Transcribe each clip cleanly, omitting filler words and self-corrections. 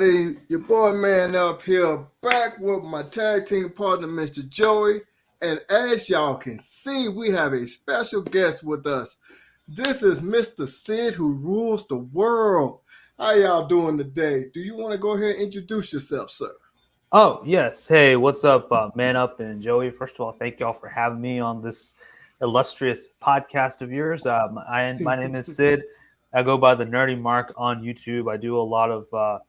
everybody. Your boy Man Up here, back with my tag team partner, Mr. Joey. And as y'all can see, we have a special guest with us. This is Mr. Sid, who rules the world. How y'all doing today? Do you want to go ahead and introduce yourself, sir? Oh, yes. Hey, what's up, Man Up and Joey? First of all, thank y'all for having me on this illustrious podcast of yours. My name is Sid. I go by the Nerdy Mark on YouTube. I do a lot of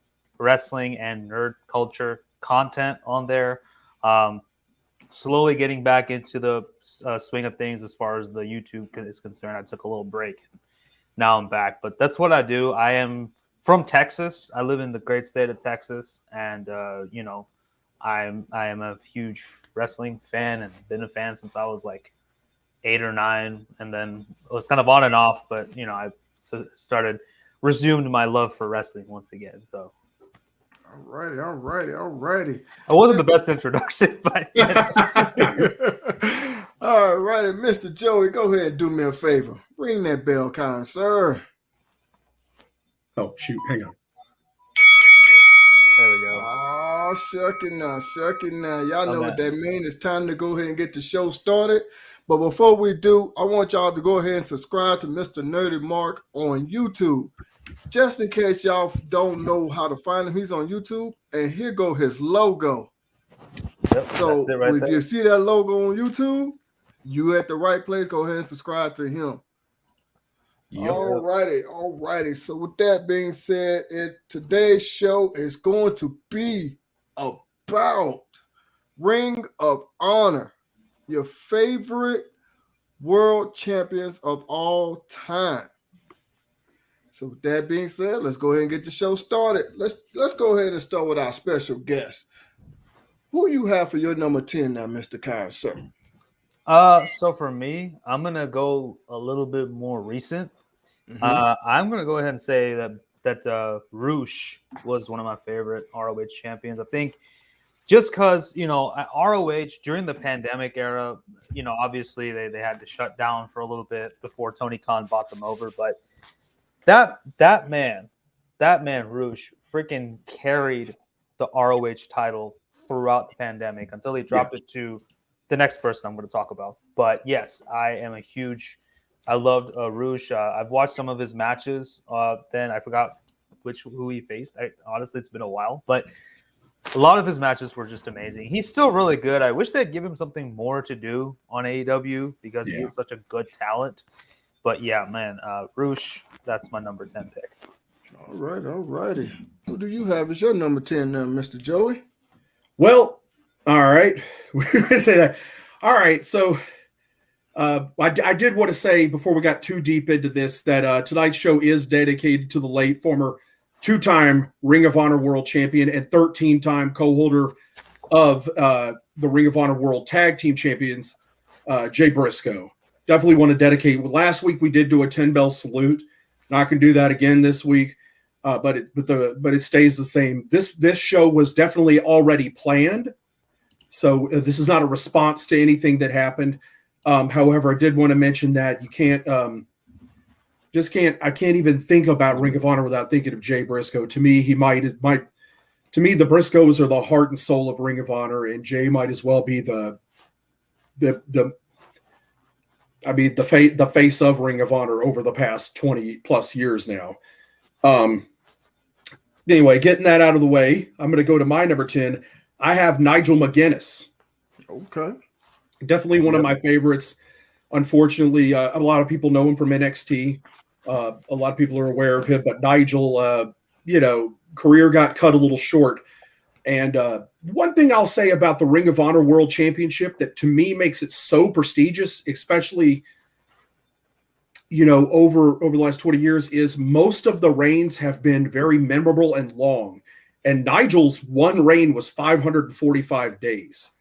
wrestling and nerd culture content on there. Slowly getting back into the swing of things as far as the YouTube is concerned. I took a little break. Now I'm back, but that's what I do. I am from Texas. I live in the great state of Texas, and I am a huge wrestling fan and been a fan since I was like 8 or 9, and then it was kind of on and off. But I resumed my love for wrestling once again. So. Alrighty. It wasn't the best introduction, but Alrighty, Mr. Joey, go ahead and do me a favor. Ring that bell, kind sir. Oh, shoot, hang on. There we go. Oh, shucking now. Y'all know what that means. It's time to go ahead and get the show started. But before we do, I want y'all to go ahead and subscribe to Mr. Nerdy Mark on YouTube. Just in case y'all don't know how to find him, he's on YouTube, and here go his logo. Yep, so if there. You see that logo on YouTube, you at the right place. Go ahead and subscribe to him. Yep. Alrighty. So with that being said, today's show is going to be about Ring of Honor, your favorite world champions of all time. So with that being said, let's go ahead and get the show started. Let's go ahead and start with our special guest. Who you have for your number 10 now, Mr. Kyle, sir? So for me, I'm gonna go a little bit more recent. Mm-hmm. I'm gonna go ahead and say that Rush was one of my favorite ROH champions. I think just because at ROH during the pandemic era, obviously they had to shut down for a little bit before Tony Khan bought them over, but that man Rush freaking carried the ROH title throughout the pandemic until he dropped it to the next person I'm going to talk about. But yes, I loved Rush. I've watched some of his matches. Then I forgot who he faced. Honestly, it's been a while, but a lot of his matches were just amazing. He's still really good. I wish they'd give him something more to do on AEW because he is such a good talent. But yeah, man, Rush, that's my number 10 pick. Alrighty. Who do you have as your number 10 now, Mr. Joey? Well, all right. We're going to say that. All right. So I did want to say before we got too deep into this that tonight's show is dedicated to the late former 2-time Ring of Honor World Champion and 13-time co-holder of the Ring of Honor World Tag Team Champions, Jay Briscoe. Definitely want to dedicate. Last week we did do a 10-bell salute. Not going to do that again this week, but it stays the same. This show was definitely already planned, so this is not a response to anything that happened. However, I did want to mention that you can't. I can't even think about Ring of Honor without thinking of Jay Briscoe. To me, he might. To me, the Briscoes are the heart and soul of Ring of Honor, and Jay might as well be the face of Ring of Honor over the past 20 plus years now. Anyway, getting that out of the way, I'm going to go to my number 10. I have Nigel McGuinness. Okay. Definitely one of my favorites. Unfortunately, a lot of people know him from NXT. A lot of people are aware of him, but Nigel, career got cut a little short. And one thing I'll say about the Ring of Honor World Championship that to me makes it so prestigious, especially, over the last 20 years, is most of the reigns have been very memorable and long. And Nigel's one reign was 545 days.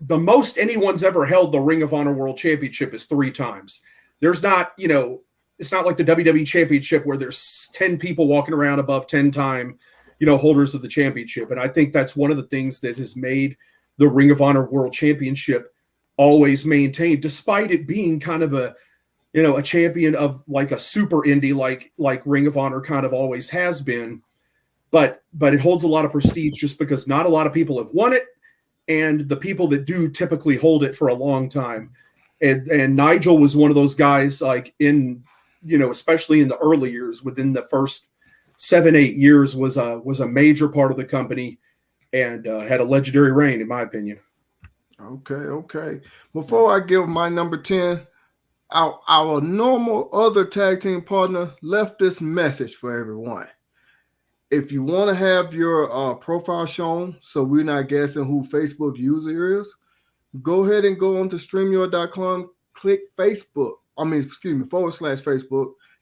The most anyone's ever held the Ring of Honor World Championship is 3 times. There's not, it's not like the WWE Championship where there's 10 people walking around above 10-time, holders of the championship. And I think that's one of the things that has made the Ring of Honor World Championship always maintained, despite it being kind of a champion of like a super indie, like Ring of Honor kind of always has been. But it holds a lot of prestige just because not a lot of people have won it, and the people that do typically hold it for a long time. And Nigel was one of those guys, like in, especially in the early years, within the first 7-8 years, was a major part of the company, and had a legendary reign, in my opinion. Okay. Before I give my number 10, our normal other tag team partner left this message for everyone. If you want to have your profile shown so we're not guessing who Facebook user is, go ahead and go onto StreamYard.com, click /Facebook,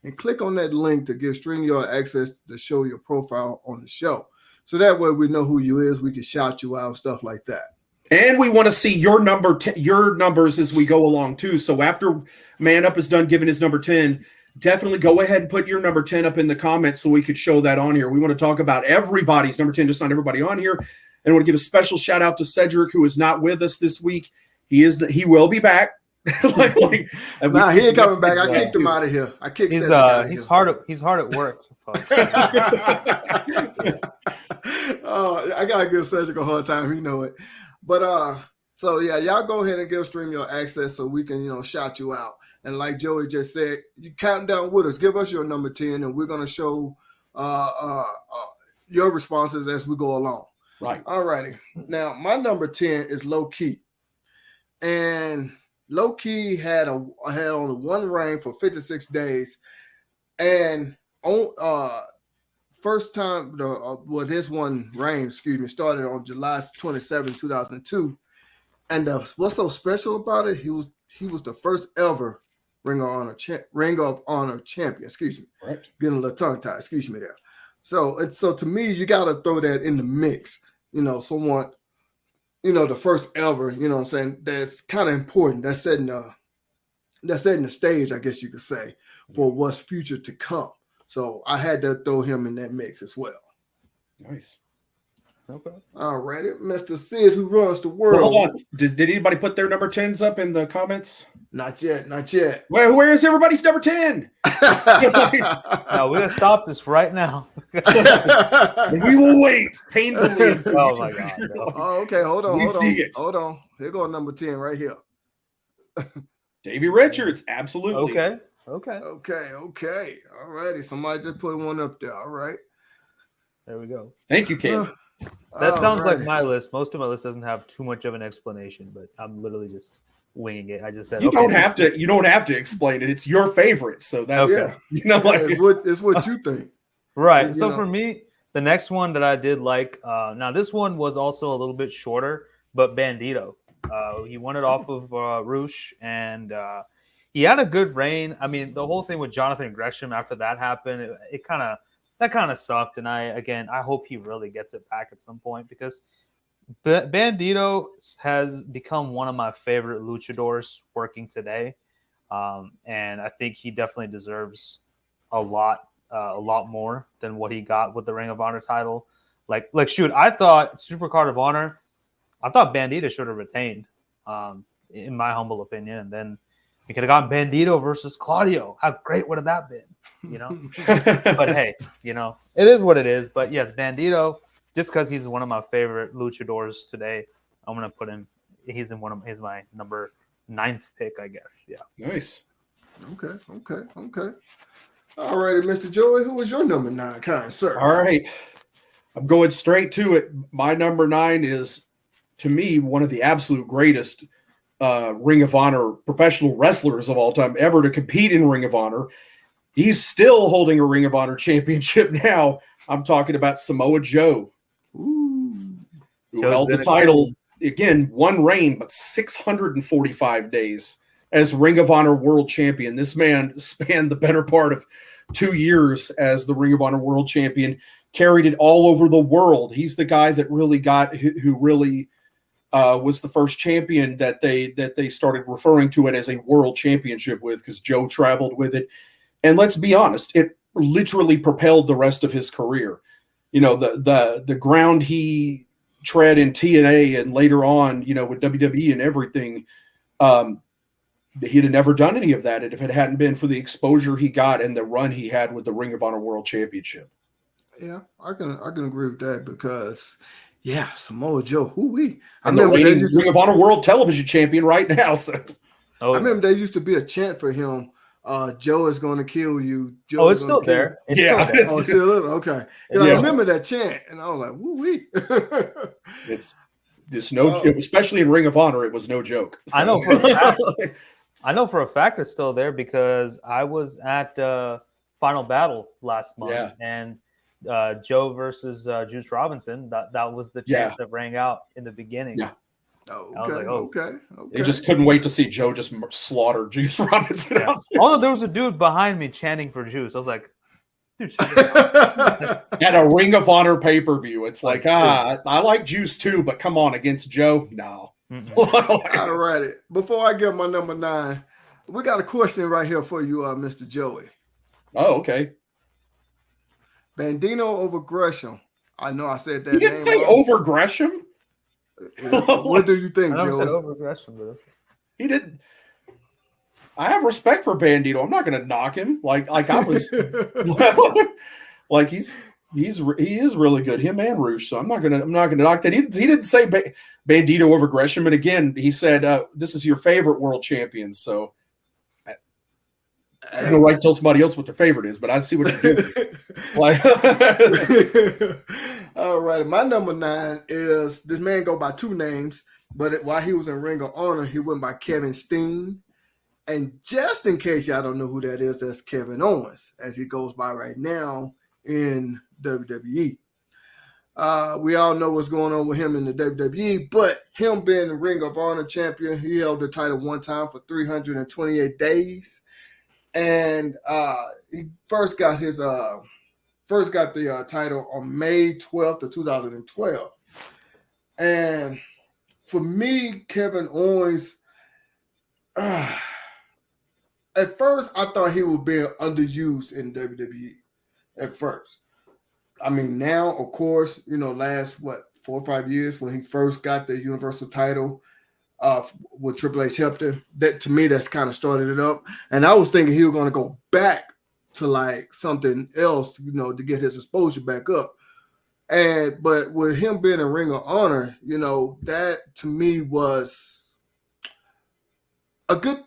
and click on that link to give StreamYard access to show your profile on the show. So that way we know who you is, we can shout you out, stuff like that. And we want to see your numbers as we go along too. So after Man Up is done giving his number 10, definitely go ahead and put your number 10 up in the comments so we could show that on here. We want to talk about everybody's number 10, just not everybody on here. And I want to give a special shout out to Cedric, who is not with us this week. He will be back. He ain't coming back. I kicked him out of here. He's hard at work, folks. I gotta give Cedric a hard time. He know it. But so yeah, y'all go ahead and give StreamYard access so we can shout you out. And like Joey just said, you count down with us. Give us your number 10, and we're gonna show your responses as we go along. Right. All righty. Now my number 10 is Low Ki, and Low Ki had only one reign for 56 days, and on first time this one reign, started on July 27, 2002. And what's so special about it? He was the first ever Ring of Honor champion. Excuse me. Right. Getting a little tongue tied. Excuse me there. So to me, you got to throw that in the mix. Someone, the first ever. You know what I'm saying? That's kind of important. That's setting the stage, I guess you could say, for what's future to come. So I had to throw him in that mix as well. Nice. Okay. All righty. Mr. Sid, who runs the world. Well, hold on. Did anybody put their number 10s up in the comments? Not yet. Where is everybody's number 10? No, we're gonna stop this right now. We will wait painfully. Oh my god. No. Oh, okay. Hold on. Hold on. Here go number 10 right here. Davey Richards, absolutely. Okay. All righty. Somebody just put one up there. All right. There we go. Thank you, Caleb. That sounds like my list. Most of my list doesn't have too much of an explanation, but I'm literally just winging it. I just said you don't have to explain it. It's your favorite, so that's it's what you think. Right. So for me, the next one that I did like, now this one was also a little bit shorter, but Bandito. He won it off of Roosh, and he had a good reign. I mean, the whole thing with Jonathan Gresham after that happened, it kind of sucked. And I hope he really gets it back at some point, because Bandito has become one of my favorite luchadors working today. And I think he definitely deserves a lot more than what he got with the Ring of Honor title. Like shoot, I thought Supercard of Honor, I thought Bandito should have retained, in my humble opinion. And then we could have gotten Bandito versus Claudio. How great would have that been? But hey, it is what it is. But yes, Bandito, just because he's one of my favorite luchadors today, I'm gonna put him. He's my number 9th pick, I guess. Yeah. Nice. Okay. All righty, Mr. Joey, who was your number 9, kind sir? All right, I'm going straight to it. My number 9 is, to me, one of the absolute greatest Ring of Honor professional wrestlers of all time ever to compete in Ring of Honor. He's still holding a Ring of Honor championship now. I'm talking about Samoa Joe, who held the title, again, one reign, but 645 days as Ring of Honor world champion. This man spanned the better part of 2 years as the Ring of Honor world champion, carried it all over the world. He's the guy that really who really was the first champion that they started referring to it as a world championship with, because Joe traveled with it. And let's be honest, it literally propelled the rest of his career. The ground he tread in TNA and later on, with WWE and everything, he'd have never done any of that if it hadn't been for the exposure he got and the run he had with the Ring of Honor World Championship. Yeah, I can agree with that because, yeah, Samoa Joe, I And the remember reigning Ring of Honor World Television Champion right now. So Oh, I remember there used to be a chant for him. Joe is going to kill you. Joe oh, it's is still gonna kill there. It's Yeah, still there. Oh, it still is? Okay. 'Cause Yeah. I remember that chant, and I was like, woo-wee. it's no, especially in Ring of Honor, it was no joke. So. I know for a fact. I know for a fact it's still there because I was at Final Battle last month, Yeah. and Joe versus Juice Robinson. That was the chant that rang out in the beginning. Yeah. Oh, I was like, oh. okay. They just couldn't wait to see Joe just slaughter Juice Robinson. Yeah. Out there. Although there was a dude behind me chanting for Juice, I was like, dude. At a Ring of Honor pay-per-view, it's like, I like Juice too, but come on, against Joe, no. All righty. Before I get my number 9, we got a question right here for you, Mr. Joey. Oh, okay. Bandito over Gresham. I know I said that. You didn't say over Gresham? What do you think, I never said Joey? over aggression, but He didn't. I have respect for Bandito. I'm not going to knock him. Like I was, like he is really good. Him and Roosh. So I'm not gonna knock that. He didn't say Bandito over Gresham. And again, he said this is your favorite world champion. So I have no right to tell somebody else what their favorite is, but I see what you're doing. Like, all right, my number 9 is this man go by 2 names, but while he was in Ring of Honor, he went by Kevin Steen. And just in case y'all don't know who that is, that's Kevin Owens, as he goes by right now in WWE. We all know what's going on with him in the WWE, but him being the Ring of Honor champion, he held the title one time for 328 days. And he first got the title on May 12th of 2012. And for me, Kevin Owens, at first I thought he was being underused in WWE. At first, I mean, now of course, last 4 or 5 years when he first got the Universal title. With Triple H helped him. That to me, that's kind of started it up. And I was thinking he was going to go back to like something else, to get his exposure back up. But with him being in Ring of Honor, that to me was a good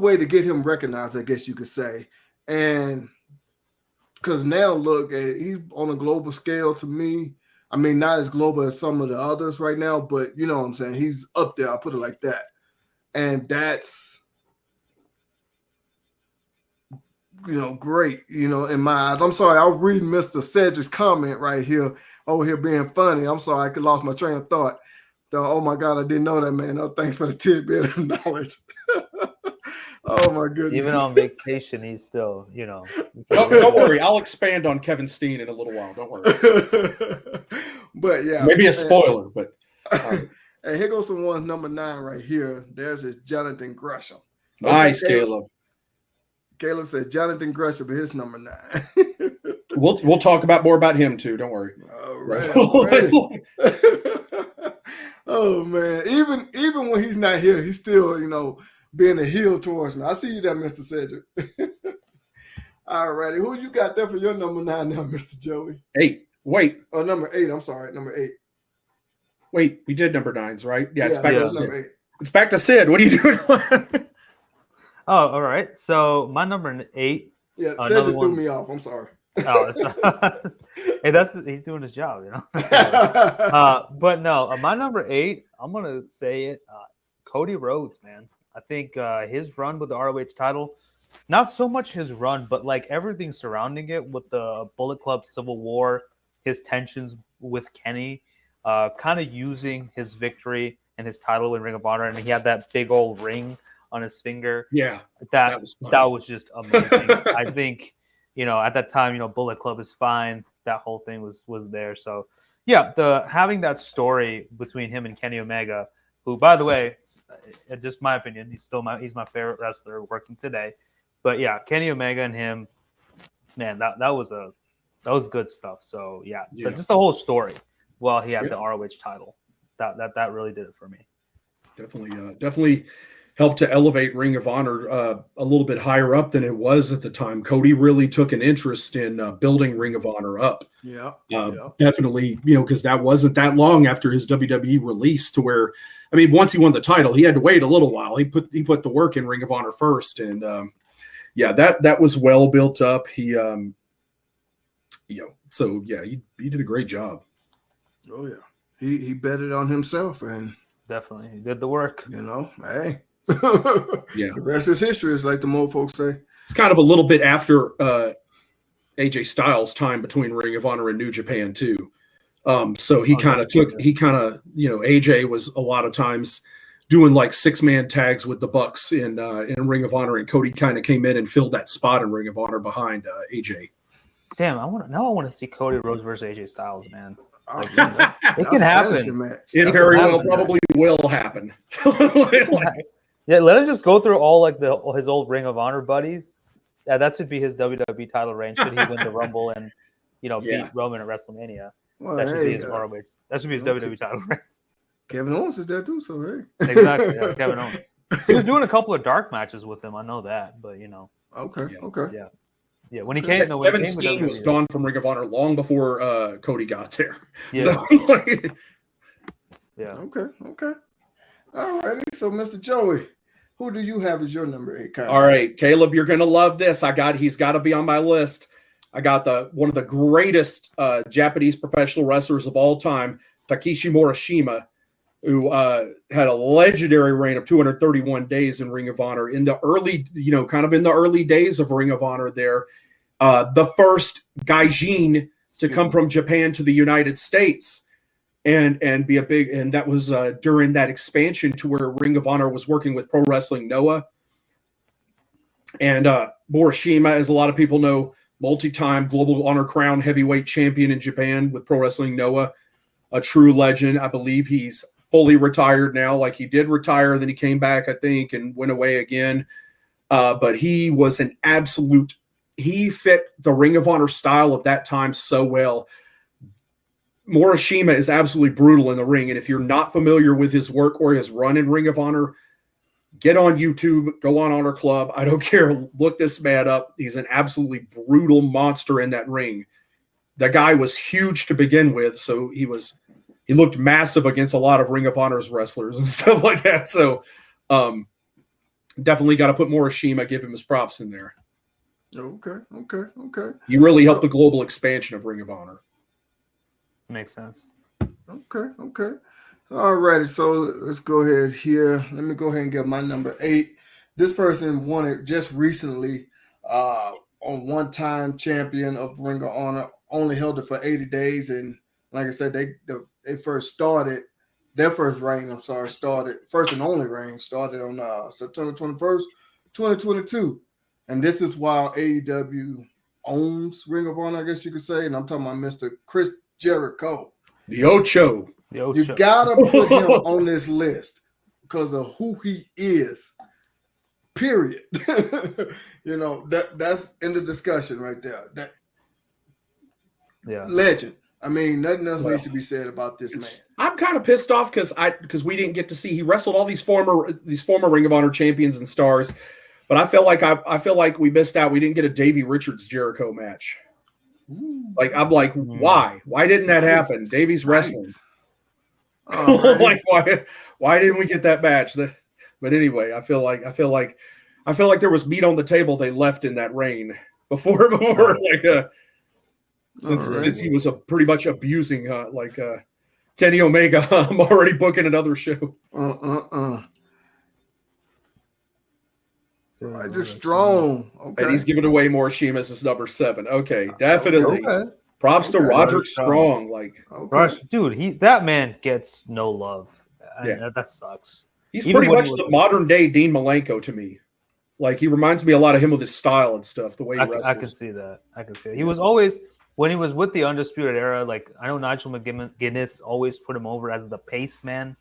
way to get him recognized, I guess you could say. And because now look, he's on a global scale to me. I mean, not as global as some of the others right now, but you know what I'm saying? He's up there. I'll put it like that. And that's, great, in my eyes. I'm sorry. I'll read Mr. Cedric's comment right here over here being funny. I'm sorry. I lost my train of thought. So, oh, my God, I didn't know that, man. Oh, thanks for the tidbit of knowledge. Oh, my goodness. even on vacation, he's still, don't worry. I'll expand on Kevin Steen in a little while. Don't worry. But, yeah. Maybe a spoiler, but. And here goes the one, number 9 right here. There's this Jonathan Gresham. Nice, Caleb. Caleb said Jonathan Gresham is his number 9. We'll talk more about him, too. Don't worry. All right. Oh, man. Even when he's not here, he's still, being a heel towards me. I see you there, Mr. Cedric. All righty. Who you got there for your number 9 now, Mr. Joey? 8. Wait. Oh, number 8. I'm sorry. Number 8. Wait, we did number 9s, right? Yeah, it's back to Sid. number 8. It's back to Sid. What are you doing? Oh, all right. So my number 8. Yeah, Cedric threw me off. I'm sorry. Oh, it's hey, he's doing his job, But no, my number 8, I'm gonna say it. Cody Rhodes, man. I think his run with the ROH title, not so much his run, but like everything surrounding it with the Bullet Club Civil War, his tensions with Kenny, kind of using his victory and his title in Ring of Honor, and he had that big old ring on his finger. Yeah, that was just amazing. I think at that time, Bullet Club is fine. That whole thing was there. So yeah, having that story between him and Kenny Omega, who, by the way, just my opinion, he's my favorite wrestler working today. But yeah, Kenny Omega and him, man, that was good stuff. So yeah. But just the whole story while he had the ROH title, that really did it for me. Definitely helped to elevate Ring of Honor a little bit higher up than it was at the time. Cody really took an interest in building Ring of Honor up. Yeah, definitely, because that wasn't that long after his WWE release to where, I mean, once he won the title, he had to wait a little while. He put the work in Ring of Honor first, and that was well built up. He, he did a great job. Oh yeah, he betted on himself, and definitely he did the work. Hey, yeah, the rest is history, is like the old folks say. It's kind of a little bit after AJ Styles' time between Ring of Honor and New Japan too. So he kind of AJ was a lot of times doing like 6-man tags with the Bucks in Ring of Honor, and Cody kind of came in and filled that spot in Ring of Honor behind AJ. Damn, I want to see Cody Rhodes versus AJ Styles, man. Like, it can happen. It very well probably will happen. Yeah, let him just go through all like his old Ring of Honor buddies. Yeah, that should be his WWE title reign. Should he win the Rumble and beat Roman at WrestleMania? Well, that should be his ROH. That should be his WWE title reign. Kevin Owens is there too, so hey. Exactly, yeah, Kevin Owens. He was doing a couple of dark matches with him. I know that, but Okay. Yeah. When he came, Kevin Steen was gone from Ring of Honor long before Cody got there. Yeah. So, yeah. Okay. All righty. So, Mr. Joey, who do you have as your number 8? Kyle? All right, Caleb, you're gonna love this. He's got to be on my list. I got one of the greatest Japanese professional wrestlers of all time, Takeshi Morishima, who had a legendary reign of 231 days in Ring of Honor in the early, kind of in the early days of Ring of Honor there. The first gaijin to come from Japan to the United States and be and that was during that expansion to where Ring of Honor was working with Pro Wrestling Noah. And Morishima, as a lot of people know, multi-time Global Honor Crown heavyweight champion in Japan with Pro Wrestling Noah, a true legend. I believe he's fully retired now. Like, he did retire, then he came back, I think, and went away again. But he was he fit the Ring of Honor style of that time so well. Morishima is absolutely brutal in the ring. And if you're not familiar with his work or his run in Ring of Honor, get on YouTube, go on Honor Club. I don't care. Look this man up. He's an absolutely brutal monster in that ring. The guy was huge to begin with, so he looked massive against a lot of Ring of Honor's wrestlers and stuff like that. So definitely got to put Morishima, give him his props in there. Okay. He really helped the global expansion of Ring of Honor. Makes sense. Okay. All righty. So let's go ahead here. Let me go ahead and get my number 8. This person won it just recently. On one-time champion of Ring of Honor, only held it for 80 days, and like I said, they first started their first reign. First and only reign started on September 21st, 2022, and this is while AEW owns Ring of Honor, I guess you could say. And I'm talking about Mr. Chris Jericho. The Ocho. You gotta put him on this list because of who he is. Period. That's in the discussion right there. Legend. I mean, nothing else needs to be said about this man. I'm kind of pissed off because we didn't get to see. He wrestled all these former Ring of Honor champions and stars, but I feel like we missed out. We didn't get a Davey Richards Jericho match. Like, I'm like, why? Why didn't that happen? Davey's wrestling. Like, why didn't we get that match? But anyway, I feel like there was meat on the table they left in that reign before since he was pretty much abusing Kenny Omega. I'm already booking another show. Roger Strong. Okay. And he's giving away Morishima as his number 7. Okay, definitely. Okay. Props to Roger Strong. Dude, that man gets no love. That sucks. He's pretty much the modern day Dean Malenko to me. Like, he reminds me a lot of him with his style and stuff, the way he wrestles. I can see that. He was always, when he was with the Undisputed Era, like, I know Nigel McGuinness always put him over as the pace man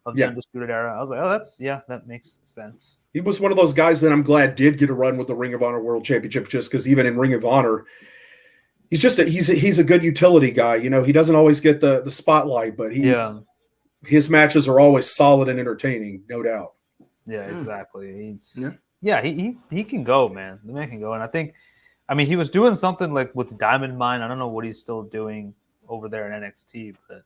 of the Undisputed Era. I was like, that makes sense. He was one of those guys that I'm glad did get a run with the Ring of Honor World Championship, just because even in Ring of Honor, he's a good utility guy. He doesn't always get the spotlight, but his matches are always solid and entertaining, no doubt. Yeah, exactly. Yeah. He can go, man. The man can go, and I mean, he was doing something like with Diamond Mine. I don't know what he's still doing over there in NXT, but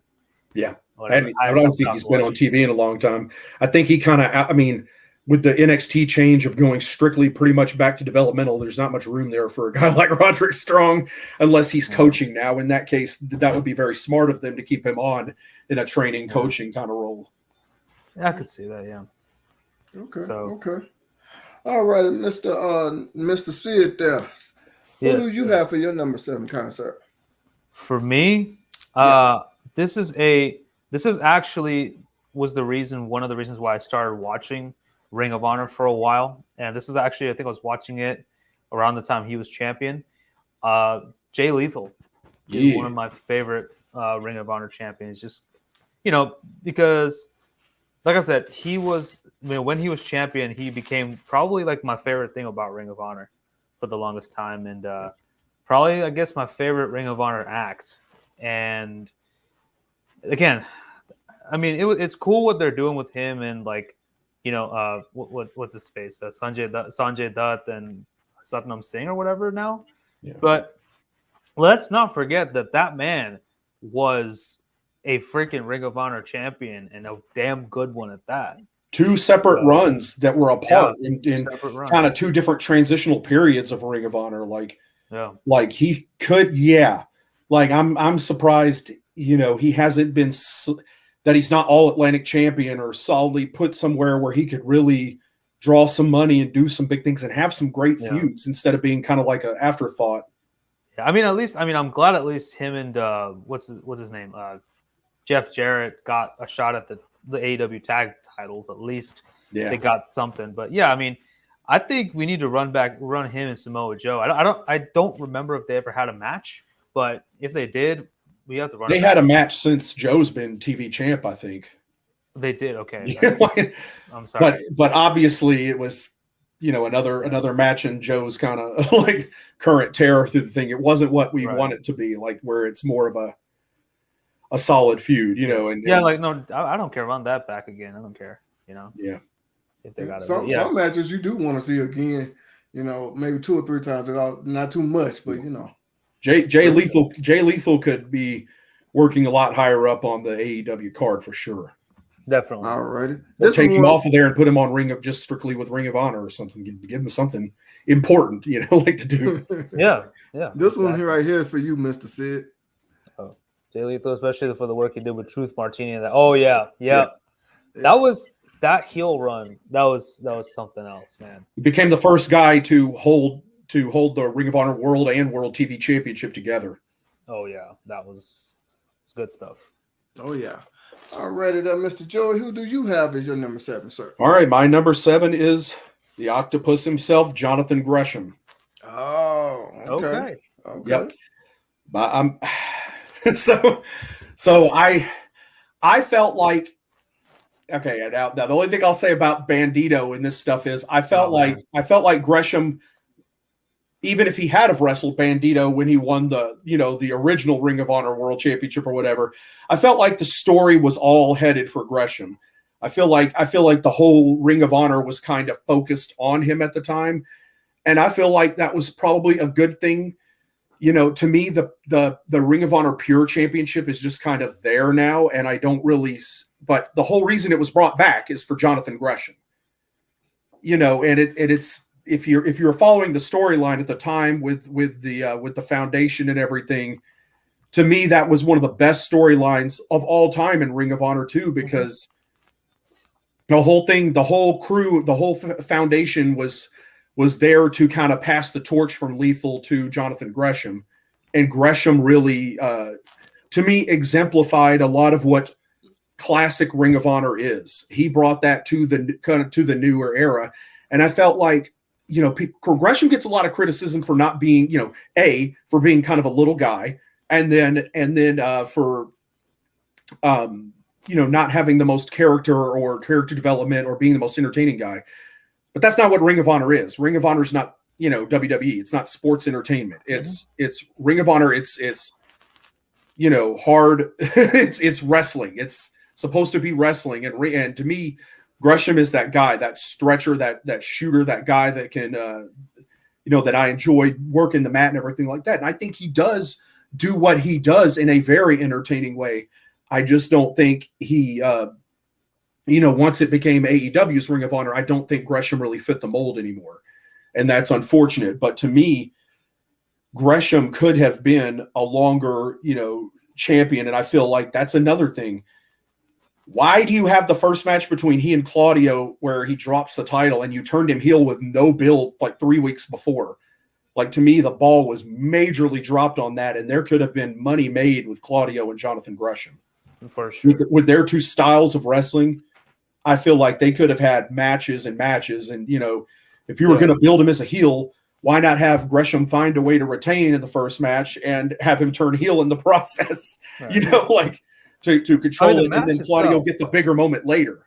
Yeah. whatever. I don't think he's been on TV in a long time. I think he kind of, I mean, with the NXT change of going strictly pretty much back to developmental, there's not much room there for a guy like Roderick Strong unless he's coaching now. In that case, that would be very smart of them to keep him on in a training, coaching kind of role. Yeah, I could see that, yeah. Okay. All right, Mr. Sid there. Who do you have for your number 7 concert? For me, this is actually was one of the reasons why I started watching Ring of Honor for a while. And this is actually, I think I was watching it around the time he was champion. Jay Lethal is one of my favorite Ring of Honor champions. Just, because like I said, when he was champion, he became probably like my favorite thing about Ring of Honor for the longest time. And probably, I guess, my favorite Ring of Honor act. And again, I mean, it's cool what they're doing with him and like, what's his face, Sanjay Dutt and Satnam Singh or whatever now. Yeah. But let's not forget that man was a freaking Ring of Honor champion and a damn good one at that. 2 separate runs that were apart in kind of 2 different transitional periods of Ring of Honor. Like he could, like I'm surprised, he hasn't been that he's not all Atlantic champion or solidly put somewhere where he could really draw some money and do some big things and have some great feuds instead of being kind of like an afterthought. Yeah, I'm glad at least him and what's his name, Jeff Jarrett got a shot at the AEW tag titles. At least they got something. But yeah, I mean, I think we need to run him and Samoa Joe. I don't remember if they ever had a match, but if they did, we have to run. They had a match since Joe's been TV champ, I think. They did. Okay. Yeah, I'm sorry. But obviously it was, another match in Joe's kind of like current terror through the thing. It wasn't what we want it to be, like where it's more of a solid feud, like no, I don't care. Run that back again. I don't care. Yeah. If they got some matches you do want to see again, maybe 2 or 3 times, not too much, but Jay Lethal could be working a lot higher up on the AEW card for sure. Definitely. All righty. Take him off of there and put him on just strictly with Ring of Honor or something. Give him something important, like to do. Yeah. This one here right here is for you, Mr. Sid. Oh, Jay Lethal, especially for the work he did with Truth Martini and that. Oh yeah. That heel run. That was something else, man. He became the first guy to hold the Ring of Honor World and World TV Championship together. Oh yeah, it's good stuff. Oh yeah. All righty, then, Mr. Joey, who do you have as your number 7, sir? All right, my number 7 is the octopus himself, Jonathan Gresham. Oh, okay. Yep. But so I felt like, okay, now the only thing I'll say about Bandito in this stuff is I felt like Gresham, even if he had have wrestled Bandito when he won the original Ring of Honor World Championship or whatever, I felt like the story was all headed for Gresham. I feel like the whole Ring of Honor was kind of focused on him at the time, and I feel like that was probably a good thing. To me, the Ring of Honor Pure Championship is just kind of there now, and I don't really. But the whole reason it was brought back is for Jonathan Gresham. And it's. If you're following the storyline at the time with the foundation and everything, to me that was one of the best storylines of all time in Ring of Honor too, because the whole thing, the whole crew, the whole foundation was there to kind of pass the torch from Lethal to Jonathan Gresham, and Gresham really, to me, exemplified a lot of what classic Ring of Honor is. He brought that to the newer era, and I felt like. Gresham gets a lot of criticism for not being, for being kind of a little guy, and then for, not having the most character development or being the most entertaining guy. But that's not what Ring of Honor is. Ring of Honor is not, WWE. It's not sports entertainment. It's Ring of Honor. It's hard. it's wrestling. It's supposed to be wrestling, and to me, Gresham is that guy, that stretcher, that shooter, that guy that can, that I enjoy working the mat and everything like that. And I think he does do what he does in a very entertaining way. I just don't think he, once it became AEW's Ring of Honor, I don't think Gresham really fit the mold anymore. And that's unfortunate. But to me, Gresham could have been a longer, champion. And I feel like that's another thing. Why do you have the first match between he and Claudio where he drops the title and you turned him heel with no build like 3 weeks before? Like, to me, the ball was majorly dropped on that, and there could have been money made with Claudio and Jonathan Gresham. For sure. With their two styles of wrestling, I feel like they could have had matches and matches. And, if you were going to build him as a heel, why not have Gresham find a way to retain in the first match and have him turn heel in the process, Right. to control it, and then Claudio itself, get the bigger moment later.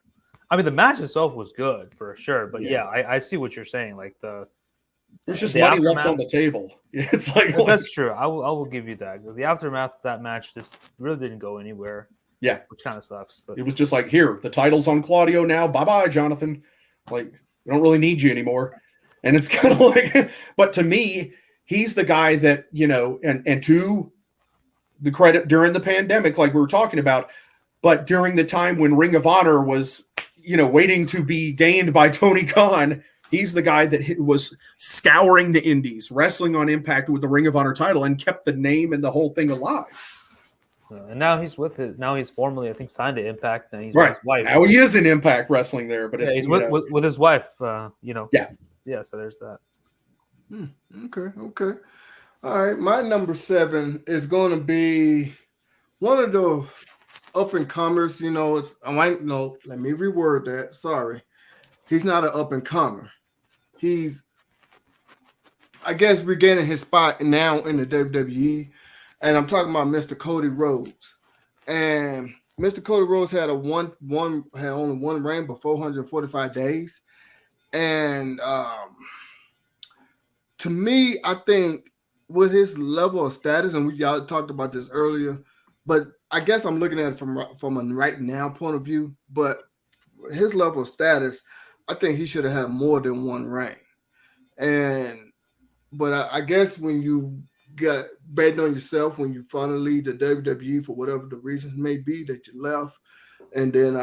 I mean, the match itself was good for sure, but I see what you're saying. Like There's just the money aftermath, left on the table. It's like that's true. I will give you that. The aftermath of that match just really didn't go anywhere. Yeah, which kind of sucks. But it was just like, here, the title's on Claudio now. Bye bye, Jonathan. Like, we don't really need you anymore. And it's kind of like, but to me, he's the guy that and to the credit during the pandemic, like we were talking about, but during the time when Ring of Honor was, waiting to be gained by Tony Khan, he's the guy that was scouring the indies, wrestling on Impact with the Ring of Honor title, and kept the name and the whole thing alive. And now he's he's formally, I think, signed to Impact, and he's right. with his wife. Now he is in Impact Wrestling there, but he's with his wife. Yeah. So there's that. Okay. All right, my number 7 is going to be one of the up and comers. Let me reword that. Sorry, he's not an up and comer. He's, I guess, regaining his spot now in the WWE, and I'm talking about Mr. Cody Rhodes. And Mr. Cody Rhodes had only one reign, but 445 days. And to me, I think with his level of status, and y'all talked about this earlier, but I guess I'm looking at it from a right now point of view. But his level of status, I think he should have had more than one reign. But I guess when you got betting on yourself, when you finally leave the WWE for whatever the reasons may be that you left, and then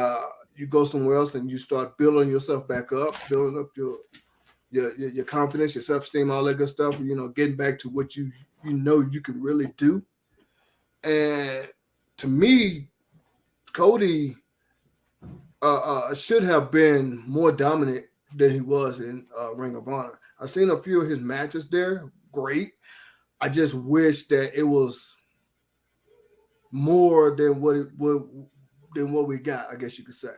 you go somewhere else and you start building yourself back up, building up your confidence, your self-esteem, all that good stuff, getting back to what you can really do. And to me, Cody should have been more dominant than he was in Ring of Honor. I've seen a few of his matches there, great. I just wish that it was more than what we got, I guess you could say,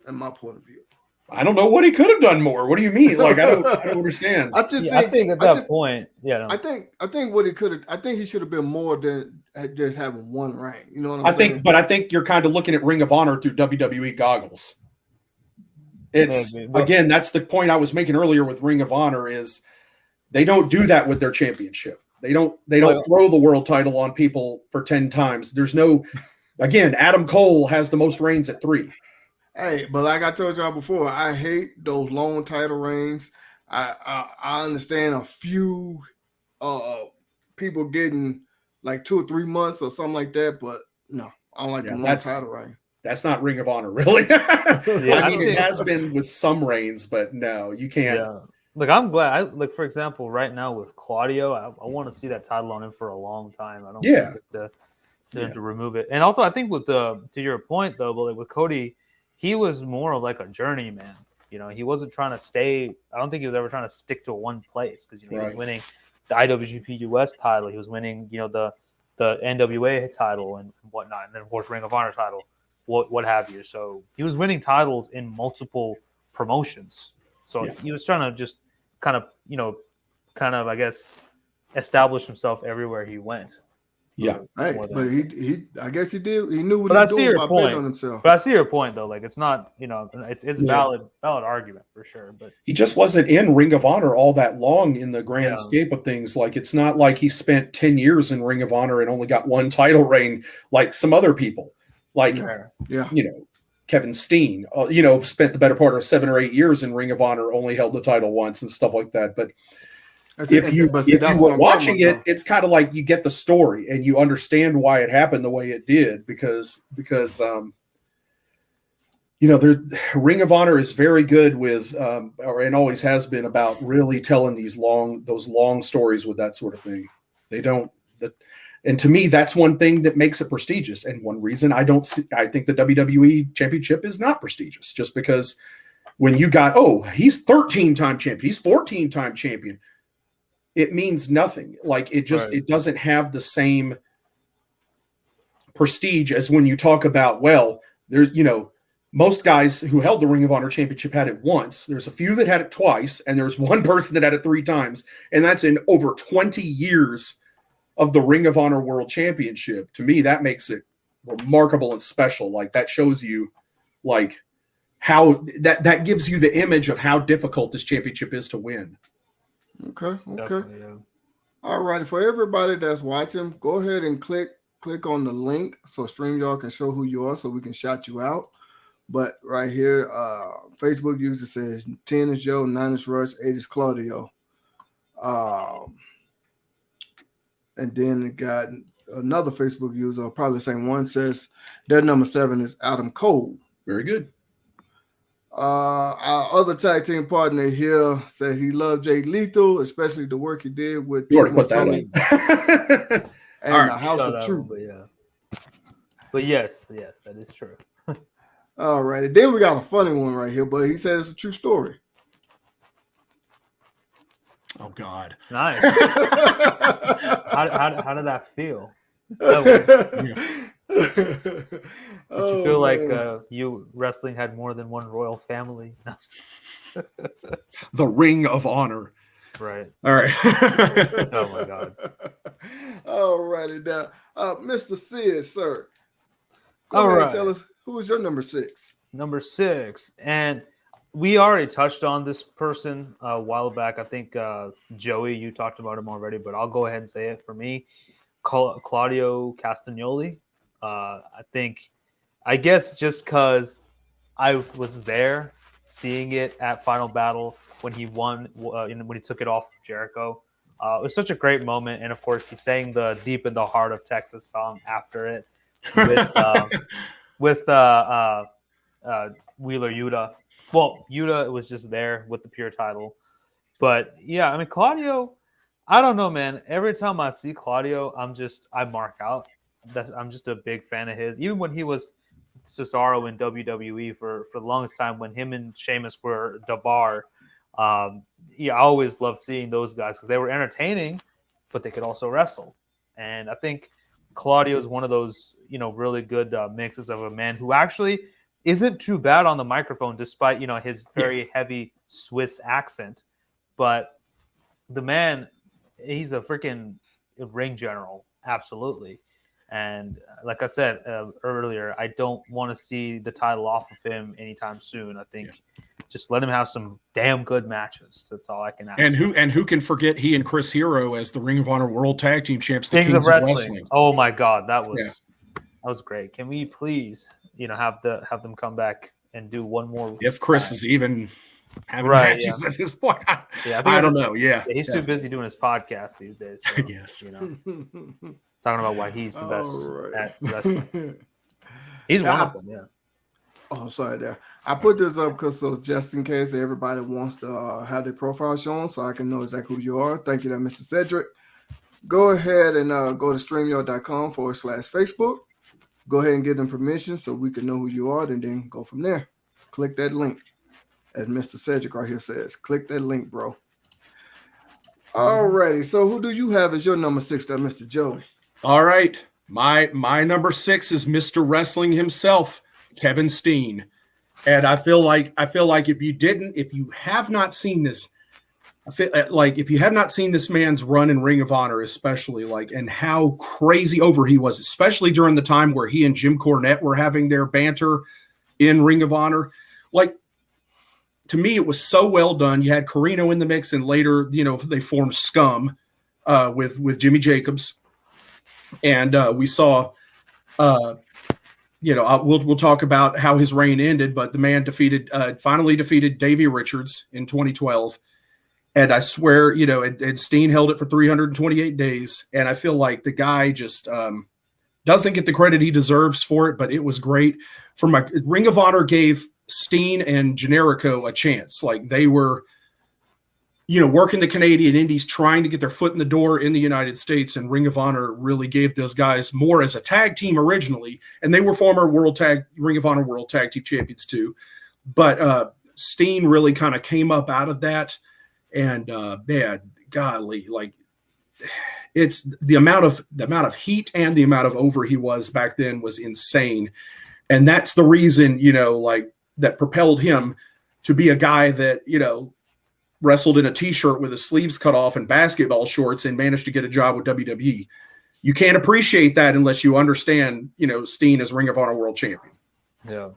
in my point of view. I don't know what he could have done more. What do you mean? Like, I don't understand. I think at that point, I think what he could have. I think he should have been more than just having one reign. You know what I'm saying? But I think you're kind of looking at Ring of Honor through WWE goggles. It's again, that's the point I was making earlier with Ring of Honor is they don't do that with their championship. They don't throw the world title on people for 10 times. There's no, again, Adam Cole has the most reigns at 3. Hey, but like I told y'all before, I hate those long title reigns. I understand a few people getting like 2 or 3 months or something like that, but no, I don't like the long title reign. That's not Ring of Honor, really. It has been with some reigns, but no, you can't. Yeah. Look, I'm glad. For example, right now with Claudio, I want to see that title on him for a long time. I don't think to remove it. And also, I think to your point though, but with Cody, he was more of like a journeyman. He wasn't trying to stay. I don't think he was ever trying to stick to one place because he was winning the IWGP US title. He was winning, the NWA title and whatnot, and then of course Ring of Honor title, what have you. So he was winning titles in multiple promotions. So he was trying to just kind of I guess establish himself everywhere he went. Yeah. Hey, but he I guess he did. He knew what but he was doing by betting on himself. But I see your point though. Like it's not, it's a valid argument for sure. But he just wasn't in Ring of Honor all that long in the grand scape of things. Like it's not like he spent 10 years in Ring of Honor and only got one title reign like some other people. Like Kevin Steen, spent the better part of 7 or 8 years in Ring of Honor, only held the title once and stuff like that. But if you were watching it, it's kind of like you get the story and you understand why it happened the way it did because Ring of Honor is very good with, and always has been, about really telling those long stories with that sort of thing. And to me, that's one thing that makes it prestigious. And one reason I think the WWE Championship is not prestigious, just because when you got, he's 13-time champion, he's 14-time champion, it means nothing. Like it doesn't have the same prestige as when you talk about, there's, most guys who held the Ring of Honor Championship had it once. There's a few that had it twice, and there's one person that had it 3 times. And that's in over 20 years of the Ring of Honor World Championship. To me, that makes it remarkable and special. Like that shows you like how that gives you the image of how difficult this championship is to win. Okay. Yeah. All right. For everybody that's watching, go ahead and click on the link so StreamYard can show who you are so we can shout you out. But right here, Facebook user says 10 is Joe, 9 is Rush, 8 is Claudio. And then it got another Facebook user, probably the same one, says their number 7 is Adam Cole. Very good. Our other tag team partner here said he loved Jay Lethal, especially the work he did with you already put that up. And the House of Truth. But yes, that is true. All right. Then we got a funny one right here, but he said it's a true story. Oh, God. Nice. how did that feel? Did you feel like you wrestling had more than one royal family? The Ring of Honor. Right. All right. Oh, my God. All righty. Now, Mr. Sid, sir. Go ahead and tell us, who is your number 6? Number 6. And we already touched on this person a while back. I think Joey, you talked about him already, but I'll go ahead and say it for me. Claudio Castagnoli. I guess just because I was there seeing it at Final Battle when he won, when he took it off Jericho. It was such a great moment. And of course, he sang the Deep in the Heart of Texas song after it with Wheeler Yuta. Well, Yuta was just there with the pure title. But yeah, I mean, Claudio, I don't know, man. Every time I see Claudio, I mark out. I'm just a big fan of his. Even when he was Cesaro in WWE for the longest time, when him and Sheamus were the bar, I always loved seeing those guys because they were entertaining, but they could also wrestle. And I think Claudio is one of those, really good mixes of a man who actually isn't too bad on the microphone, despite, his very heavy Swiss accent. But the man, he's a freaking ring general. Absolutely. And like I said earlier, I don't want to see the title off of him anytime soon. I think just let him have some damn good matches. That's all I can ask. And who can forget he and Chris Hero as the Ring of Honor World Tag Team Champs, the Kings of Wrestling. Oh my God, that was great. Can we please, have them come back and do one more? If Chris is even having matches at this point, I don't know. Yeah, he's too busy doing his podcast these days. So, I guess. Talking about why he's the best at wrestling. He's one of them, yeah. Oh, sorry there. I put this up so just in case everybody wants to have their profile shown so I can know exactly who you are. Thank you there, Mr. Cedric. Go ahead and go to StreamYard.com/Facebook. Go ahead and give them permission so we can know who you are and then go from there. Click that link. As Mr. Cedric right here says, click that link, bro. Alrighty. So who do you have as your number 6 there, Mr. Joey? All right. My number 6 is Mr. Wrestling himself, Kevin Steen. And I feel like if you have not seen this, if you have not seen this man's run in Ring of Honor, especially and how crazy over he was, especially during the time where he and Jim Cornette were having their banter in Ring of Honor, to me, it was so well done. You had Carino in the mix, and later, they formed Scum with Jimmy Jacobs. And we saw we'll talk about how his reign ended, but the man finally defeated Davey Richards in 2012. And I swear, and Steen held it for 328 days. And I feel like the guy just doesn't get the credit he deserves for it, but it was great. Ring of Honor gave Steen and Generico a chance. Like they were, working the Canadian indies, trying to get their foot in the door in the United States, and Ring of Honor really gave those guys more as a tag team originally, and they were former Ring of Honor World Tag Team Champions too. But Steen really kind of came up out of that, and man, golly, like it's the amount of heat and the amount of over he was back then was insane, and that's the reason that propelled him to be a guy that wrestled in a t-shirt with his sleeves cut off and basketball shorts and managed to get a job with WWE. You can't appreciate that unless you understand, Steen as Ring of Honor World Champion. Yeah.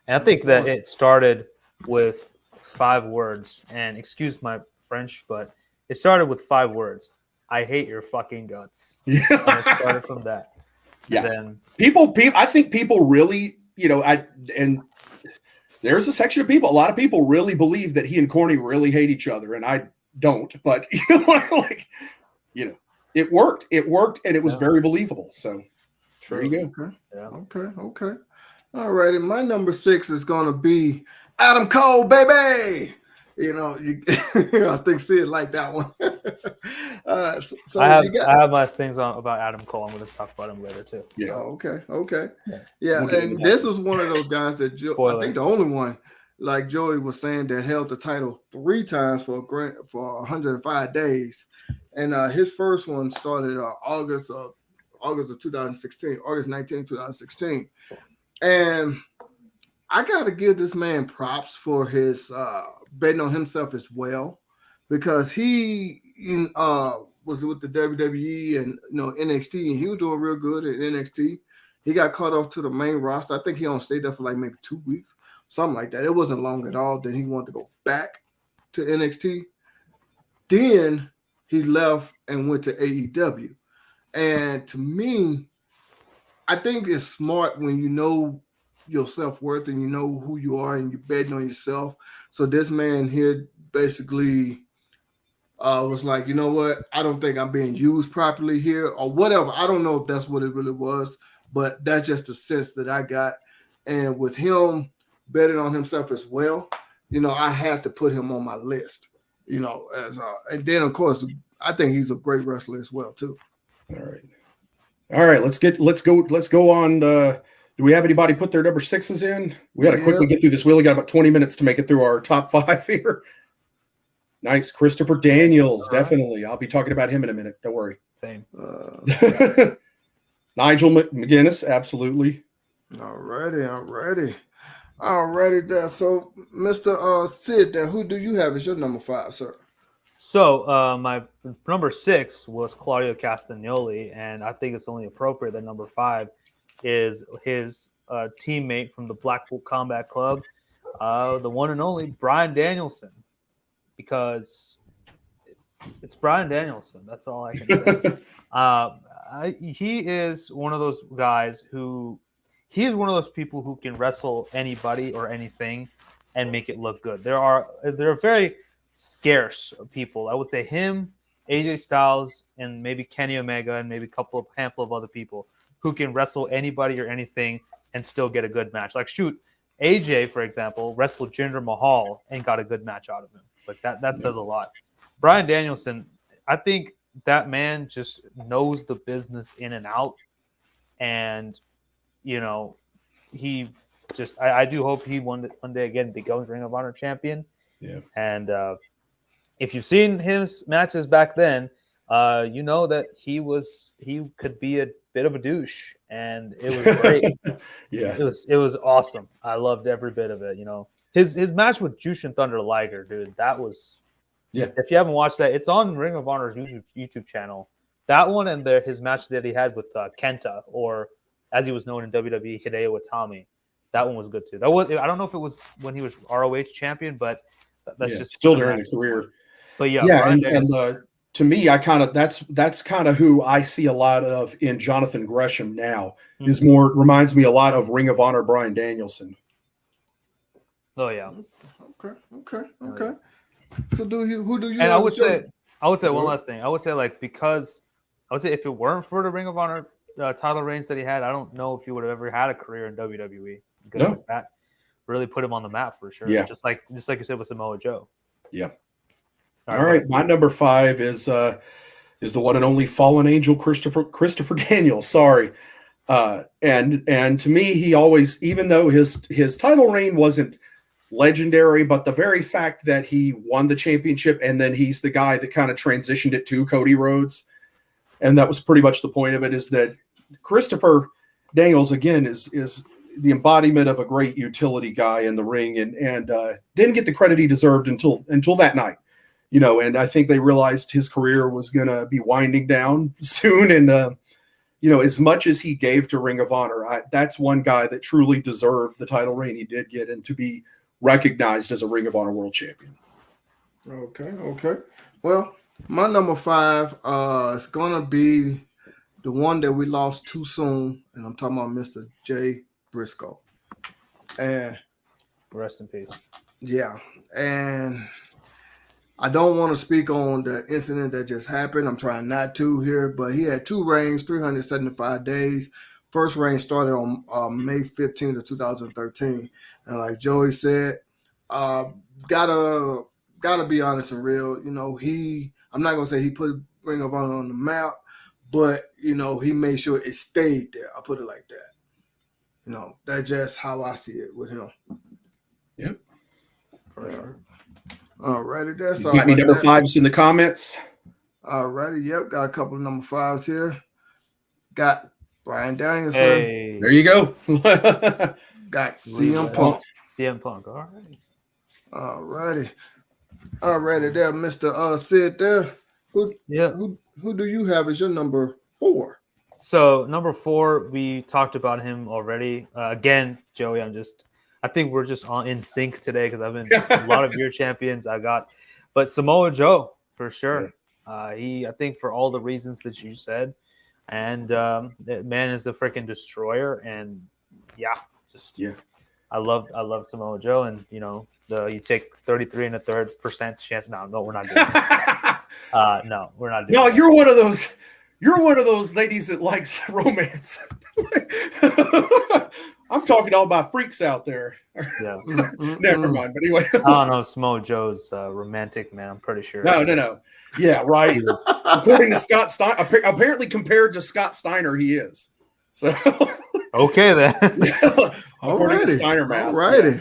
And I think that it started with 5 words, and excuse my French, but it started with 5 words. I hate your fucking guts. Yeah. And it started from that. Yeah. Then people, I think people really, and there's a section of people, a lot of people really believe that he and Corny really hate each other, and I don't, but it worked. It worked, and it was very believable. So there you go. Okay. Yeah. Okay. All right. And my number 6 is gonna be Adam Cole, baby. I think see it like that one. So I have my things about Adam Cole. I'm going to talk about him later too. Yeah. Oh, okay. Yeah, and this is one of those guys that I think the only one, like Joey was saying, that held the title 3 times for 105 days, and his first one started August of 2016, August 19, 2016, and I got to give this man props for his betting on himself as well, because he was with the WWE and NXT, and he was doing real good at NXT. He got caught off to the main roster. I think he only stayed there for like maybe 2 weeks, something like that. It wasn't long at all. Then he wanted to go back to NXT. Then he left and went to AEW. And to me, I think it's smart when you know your self-worth and you know who you are and you're betting on yourself. So this man here basically was like, you know what? I don't think I'm being used properly here or whatever. I don't know if that's what it really was, but that's just the sense that I got. And with him betting on himself as well, I had to put him on my list, and then of course, I think he's a great wrestler as well too. All right. Let's go on. Do we have anybody put their number 6s in? We got to quickly get through this. We only got about 20 minutes to make it through our top 5 here. Nice. Christopher Daniels, definitely. I'll be talking about him in a minute. Don't worry. Same. Nigel McGuinness, absolutely. All righty. There. So, Mr. Sid, who do you have as your number 5, sir? So my number 6 was Claudio Castagnoli, and I think it's only appropriate that number 5 is his teammate from the Blackpool Combat Club, the one and only Bryan Danielson, because it's Bryan Danielson. That's all I can say. He is one of those guys he is one of those people who can wrestle anybody or anything and make it look good. There are very scarce people. I would say him, AJ Styles, and maybe Kenny Omega, and maybe a handful of other people who can wrestle anybody or anything and still get a good match. Like, shoot, AJ, for example, wrestled Jinder Mahal and got a good match out of him. Like that says a lot. Bryan Danielson, I think that man just knows the business in and out. And, he just, I do hope he one day again becomes Ring of Honor champion. Yeah. And if you've seen his matches back then, you know that he could be a bit of a douche, and it was great. Yeah, it was awesome. I loved every bit of it. His match with Jushin Thunder Liger, dude, that was If you haven't watched that, it's on Ring of Honor's YouTube channel. That one and his match that he had with Kenta, or as he was known in WWE, Hideo Itami. That one was good too. I don't know if it was when he was ROH champion, but that's just still during his career. But and to me, that's kind of who I see a lot of in Jonathan Gresham now. Is more reminds me a lot of Ring of Honor Bryan Danielson. Oh yeah. Okay. So who do you? And I would say one Go last thing. I would say if it weren't for the Ring of Honor title reigns that he had, I don't know if he would have ever had a career in WWE, because No. that really put him on the map for sure. Yeah. Just like you said with Samoa Joe. Yeah. All right. My number 5 is the one and only fallen angel Christopher Daniels. Sorry. And to me, he always, even though his title reign wasn't legendary, but the very fact that he won the championship and then he's the guy that kind of transitioned it to Cody Rhodes, and that was pretty much the point of it, is that Christopher Daniels again is the embodiment of a great utility guy in the ring, and didn't get the credit he deserved until that night. And I think they realized his career was going to be winding down soon. And, as much as he gave to Ring of Honor, that's one guy that truly deserved the title reign he did get and to be recognized as a Ring of Honor world champion. Okay. Well, my number 5 is going to be the one that we lost too soon. And I'm talking about Mr. Jay Briscoe. And rest in peace. Yeah. And I don't want to speak on the incident that just happened. I'm trying not to here, but he had 2 reigns, 375 days. First reign started on May 15th of 2013. And like Joey said, gotta be honest and real. I'm not gonna say he put Ring of Honor on the map, but he made sure it stayed there. I'll put it like that. That's just how I see it with him. Yep. For sure. All righty, that's all. Got any number 5s in the comments? All righty, yep. Got a couple of number 5s here. Got Bryan Danielson. Hey. There you go. Got CM Punk. CM Punk. All right. All righty. All righty there, Mr. Sid there. Who do you have as your number 4? So number 4, we talked about him already. Again, Joey, I think we're just in sync today because I've been a lot of your champions but Samoa Joe for sure. Yeah. I think for all the reasons that you said, and that man is a freaking destroyer, and I love Samoa Joe, and you take 33 1/3% chance. No, we're not doing that. No, we're not doing. No, that. You're one of those ladies that likes romance. I'm talking all about freaks out there. Yeah. Never mind. But anyway, I don't know if Samoa Joe's romantic, man. I'm pretty sure. No. Yeah, right. According to Scott Steiner, apparently compared to Scott Steiner, he is. So okay then. According to Steiner math.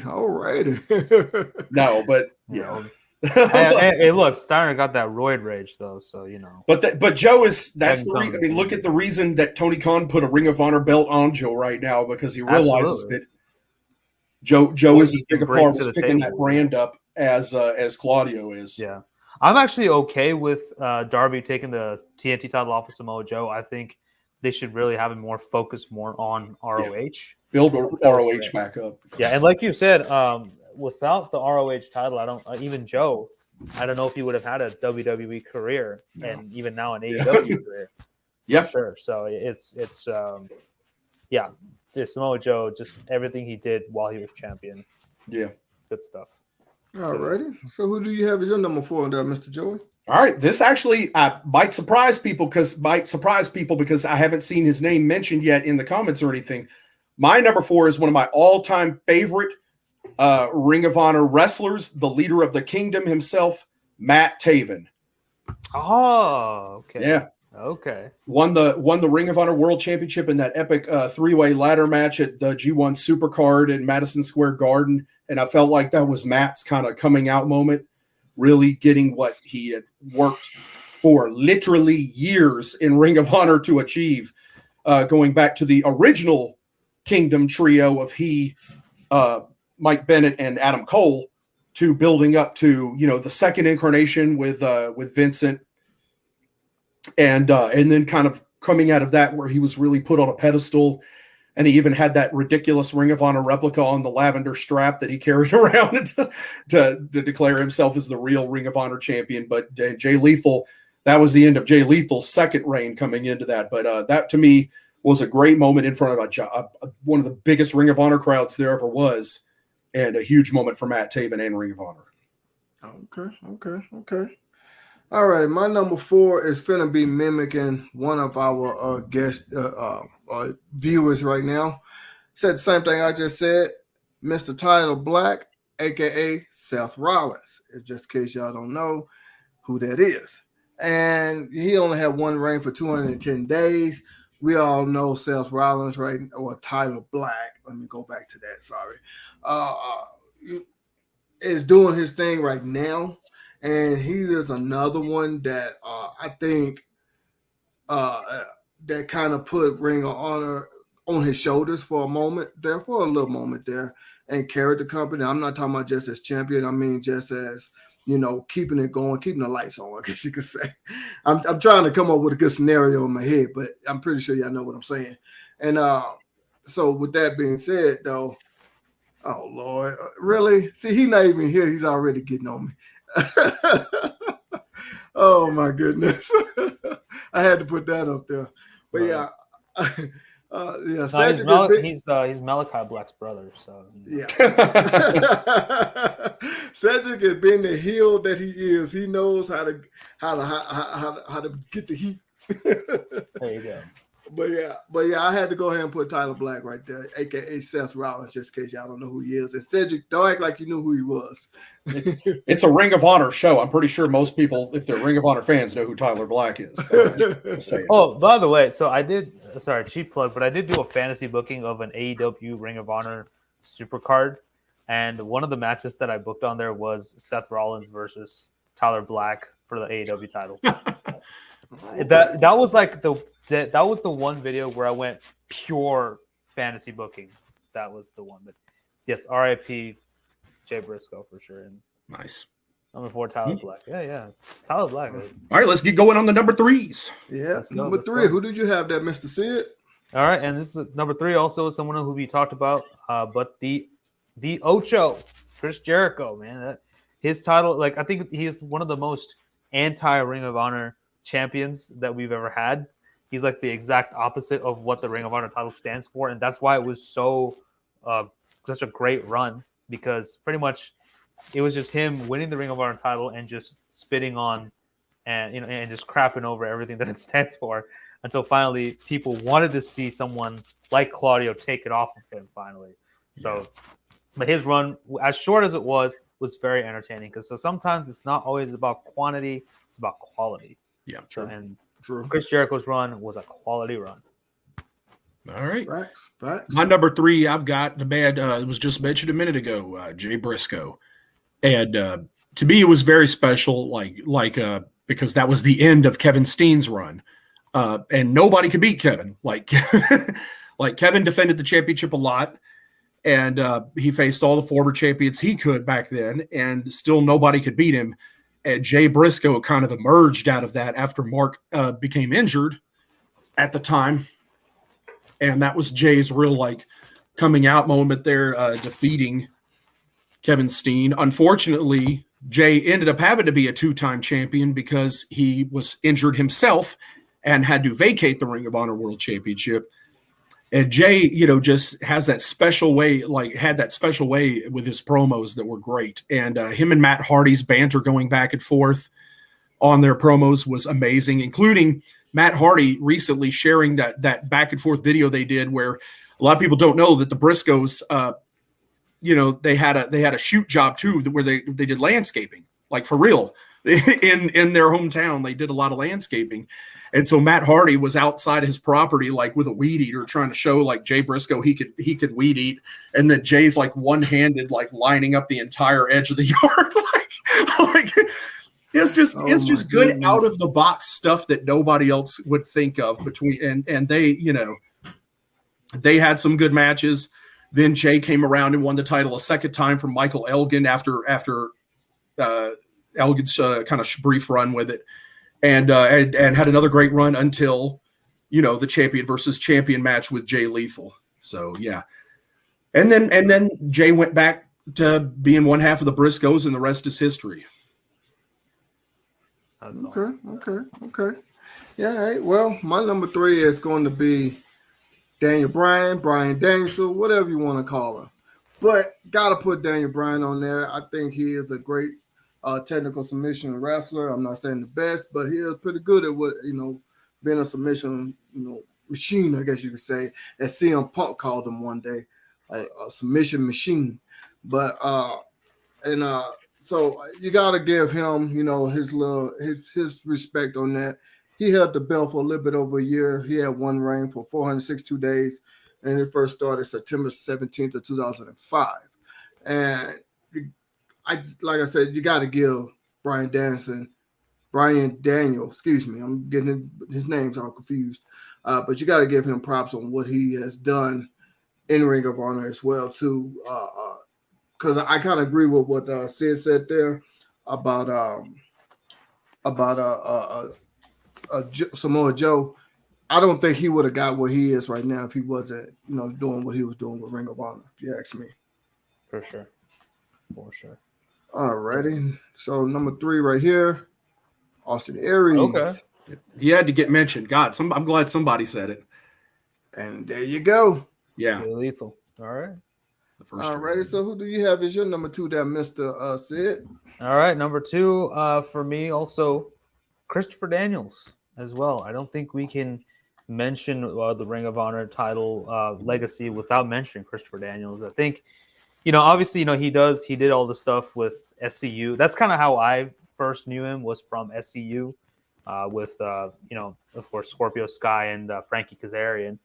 All righty. No, but hey, look, Steiner got that roid rage though, so But Joe that's the reason. I mean, look at the reason that Tony Khan put a Ring of Honor belt on Joe right now, because he realizes that Joe is as big a part of picking that brand up as Claudio is. Yeah, I'm actually okay with Darby taking the TNT title off of Samoa Joe. I think they should really have him focus more on ROH. Yeah. Build ROH back up. Yeah, and like you said, without the ROH title, I don't know if he would have had a WWE career, and even now an AEW career. Yep. For sure. So it's Samoa Joe, just everything he did while he was champion. Yeah. Good stuff. All righty. So who do you have as your number 4 there, Mr. Joey? All right. This actually might surprise people because I haven't seen his name mentioned yet in the comments or anything. My number 4 is one of my all-time favorite Ring of Honor wrestlers, the leader of the kingdom himself, Matt Taven. Oh, okay. Yeah. Okay. Won the Ring of Honor World Championship in that epic 3-way ladder match at the G1 Supercard in Madison Square Garden. And I felt like that was Matt's kind of coming out moment, really getting what he had worked for literally years in Ring of Honor to achieve, going back to the original Kingdom trio of Mike Bennett and Adam Cole, to building up to the second incarnation with Vincent, and then kind of coming out of that where he was really put on a pedestal, and he even had that ridiculous Ring of Honor replica on the lavender strap that he carried around to declare himself as the real Ring of Honor champion. But Jay Lethal that was the end of Jay Lethal's second reign coming into that. But that to me was a great moment in front of one of the biggest Ring of Honor crowds there ever was, and a huge moment for Matt Taven and Ring of Honor. Okay. All right, my number 4 is finna be mimicking one of our guest viewers right now. Said the same thing I just said. Mr. Tyler Black, aka Seth Rollins. Just in case y'all don't know who that is. And he only had one reign for 210 days. We all know Seth Rollins, right? Or Tyler Black. Let me go back to that. Sorry. Is doing his thing right now. And he is another one that I think that kind of put Ring of Honor on his shoulders for a little moment there, and carried the company. I'm not talking about just as champion. I mean, just as, keeping it going, keeping the lights on, I guess you could say. I'm trying to come up with a good scenario in my head, but I'm pretty sure y'all know what I'm saying. And so with that being said, though, oh, Lord, really? See, he's not even here. He's already getting on me. Oh my goodness. I had to put that up there. But yeah. He's Malachi Black's brother, so yeah. Cedric has been the heel that he is. He knows how to get the heat. There you go. But yeah, I had to go ahead and put Tyler Black right there, aka Seth Rollins, just in case y'all don't know who he is. And Cedric, don't act like you knew who he was. It's a Ring of Honor show. I'm pretty sure most people, if they're Ring of Honor fans, know who Tyler Black is. Oh, by the way, so I did, sorry, cheap plug, but I did do a fantasy booking of an AEW Ring of Honor Supercard. And one of the matches that I booked on there was Seth Rollins versus Tyler Black for the AEW title. That was like that was the one video where I went pure fantasy booking. That was the one. But yes, RIP Jay Briscoe for sure. And nice. Number 4, Tyler Black. Yeah. Tyler Black. All right, let's get going on the number 3s. Yeah, number 3. Who did you have there, Mr. Sid? All right, and this is number 3 also is someone who we talked about, but the Ocho, Chris Jericho, man. His title, like, I think he is one of the most anti-Ring of Honor champions that we've ever had. He's like the exact opposite of what the Ring of Honor title stands for, and that's why it was such a great run, because pretty much it was just him winning the Ring of Honor title and just spitting on and just crapping over everything that it stands for, until finally people wanted to see someone like Claudio take it off of him finally. So, but his run, as short as it was very entertaining, because sometimes it's not always about quantity, it's about quality. Yeah, true. Chris Jericho's run was a quality run. All right. Facts. My number 3, I've got the man, it was just mentioned a minute ago, Jay Briscoe. And to me, it was very special, because that was the end of Kevin Steen's run. And nobody could beat Kevin. Like Kevin defended the championship a lot, and he faced all the former champions he could back then, and still nobody could beat him. And Jay Briscoe kind of emerged out of that after Mark became injured at the time. And that was Jay's real coming out moment there, defeating Kevin Steen. Unfortunately, Jay ended up having to be a 2-time champion because he was injured himself and had to vacate the Ring of Honor World Championship. And Jay, just has that special way, had that special way with his promos that were great. And him and Matt Hardy's banter going back and forth on their promos was amazing, including Matt Hardy recently sharing that back and forth video they did, where a lot of people don't know that the Briscoes, they had a shoot job too, where they did landscaping, like for real. In their hometown, they did a lot of landscaping. And so Matt Hardy was outside his property, with a weed eater, trying to show Jay Briscoe he could weed eat, and that Jay's one-handed, lining up the entire edge of the yard. It's just good out of the box stuff that nobody else would think of and they, they had some good matches. Then Jay came around and won the title a second time from Michael Elgin after Elgin's kind of brief run with it. And had another great run until, the champion versus champion match with Jay Lethal. So yeah, and then Jay went back to being one half of the Briscoes, and the rest is history. That's Okay, awesome. okay. Yeah, all right. Well, my number 3 is going to be Daniel Bryan, Brian Danielson, whatever you want to call him. But got to put Daniel Bryan on there. I think he is a great technical submission wrestler. I'm not saying the best, but he is pretty good at what, being a submission, machine, I guess you could say, as CM Punk called him one day, a submission machine. But, so you got to give him, his respect on that. He held the belt for a little bit over a year. He had one reign for 462 days, and it first started September 17th of 2005. And like I said, you got to give Brian Daniel, excuse me, I'm getting his names all confused. But you got to give him props on what he has done in Ring of Honor as well, too. Because I kind of agree with what Sid said there about Samoa Joe. I don't think he would have got where he is right now if he wasn't, doing what he was doing with Ring of Honor, if you ask me. For sure. All righty. So number 3 right here, Austin Aries. Okay. He had to get mentioned. God, I'm glad somebody said it. And there you go. Yeah. Really lethal. All right. All righty. So who do you have as your number 2 there, Mr. Sid? All right. Number 2 for me also Christopher Daniels as well. I don't think we can mention the Ring of Honor title legacy without mentioning Christopher Daniels. I think, obviously, he did all the stuff with SCU. That's kind of how I first knew him, was from SCU with, of course, Scorpio Sky and Frankie Kazarian.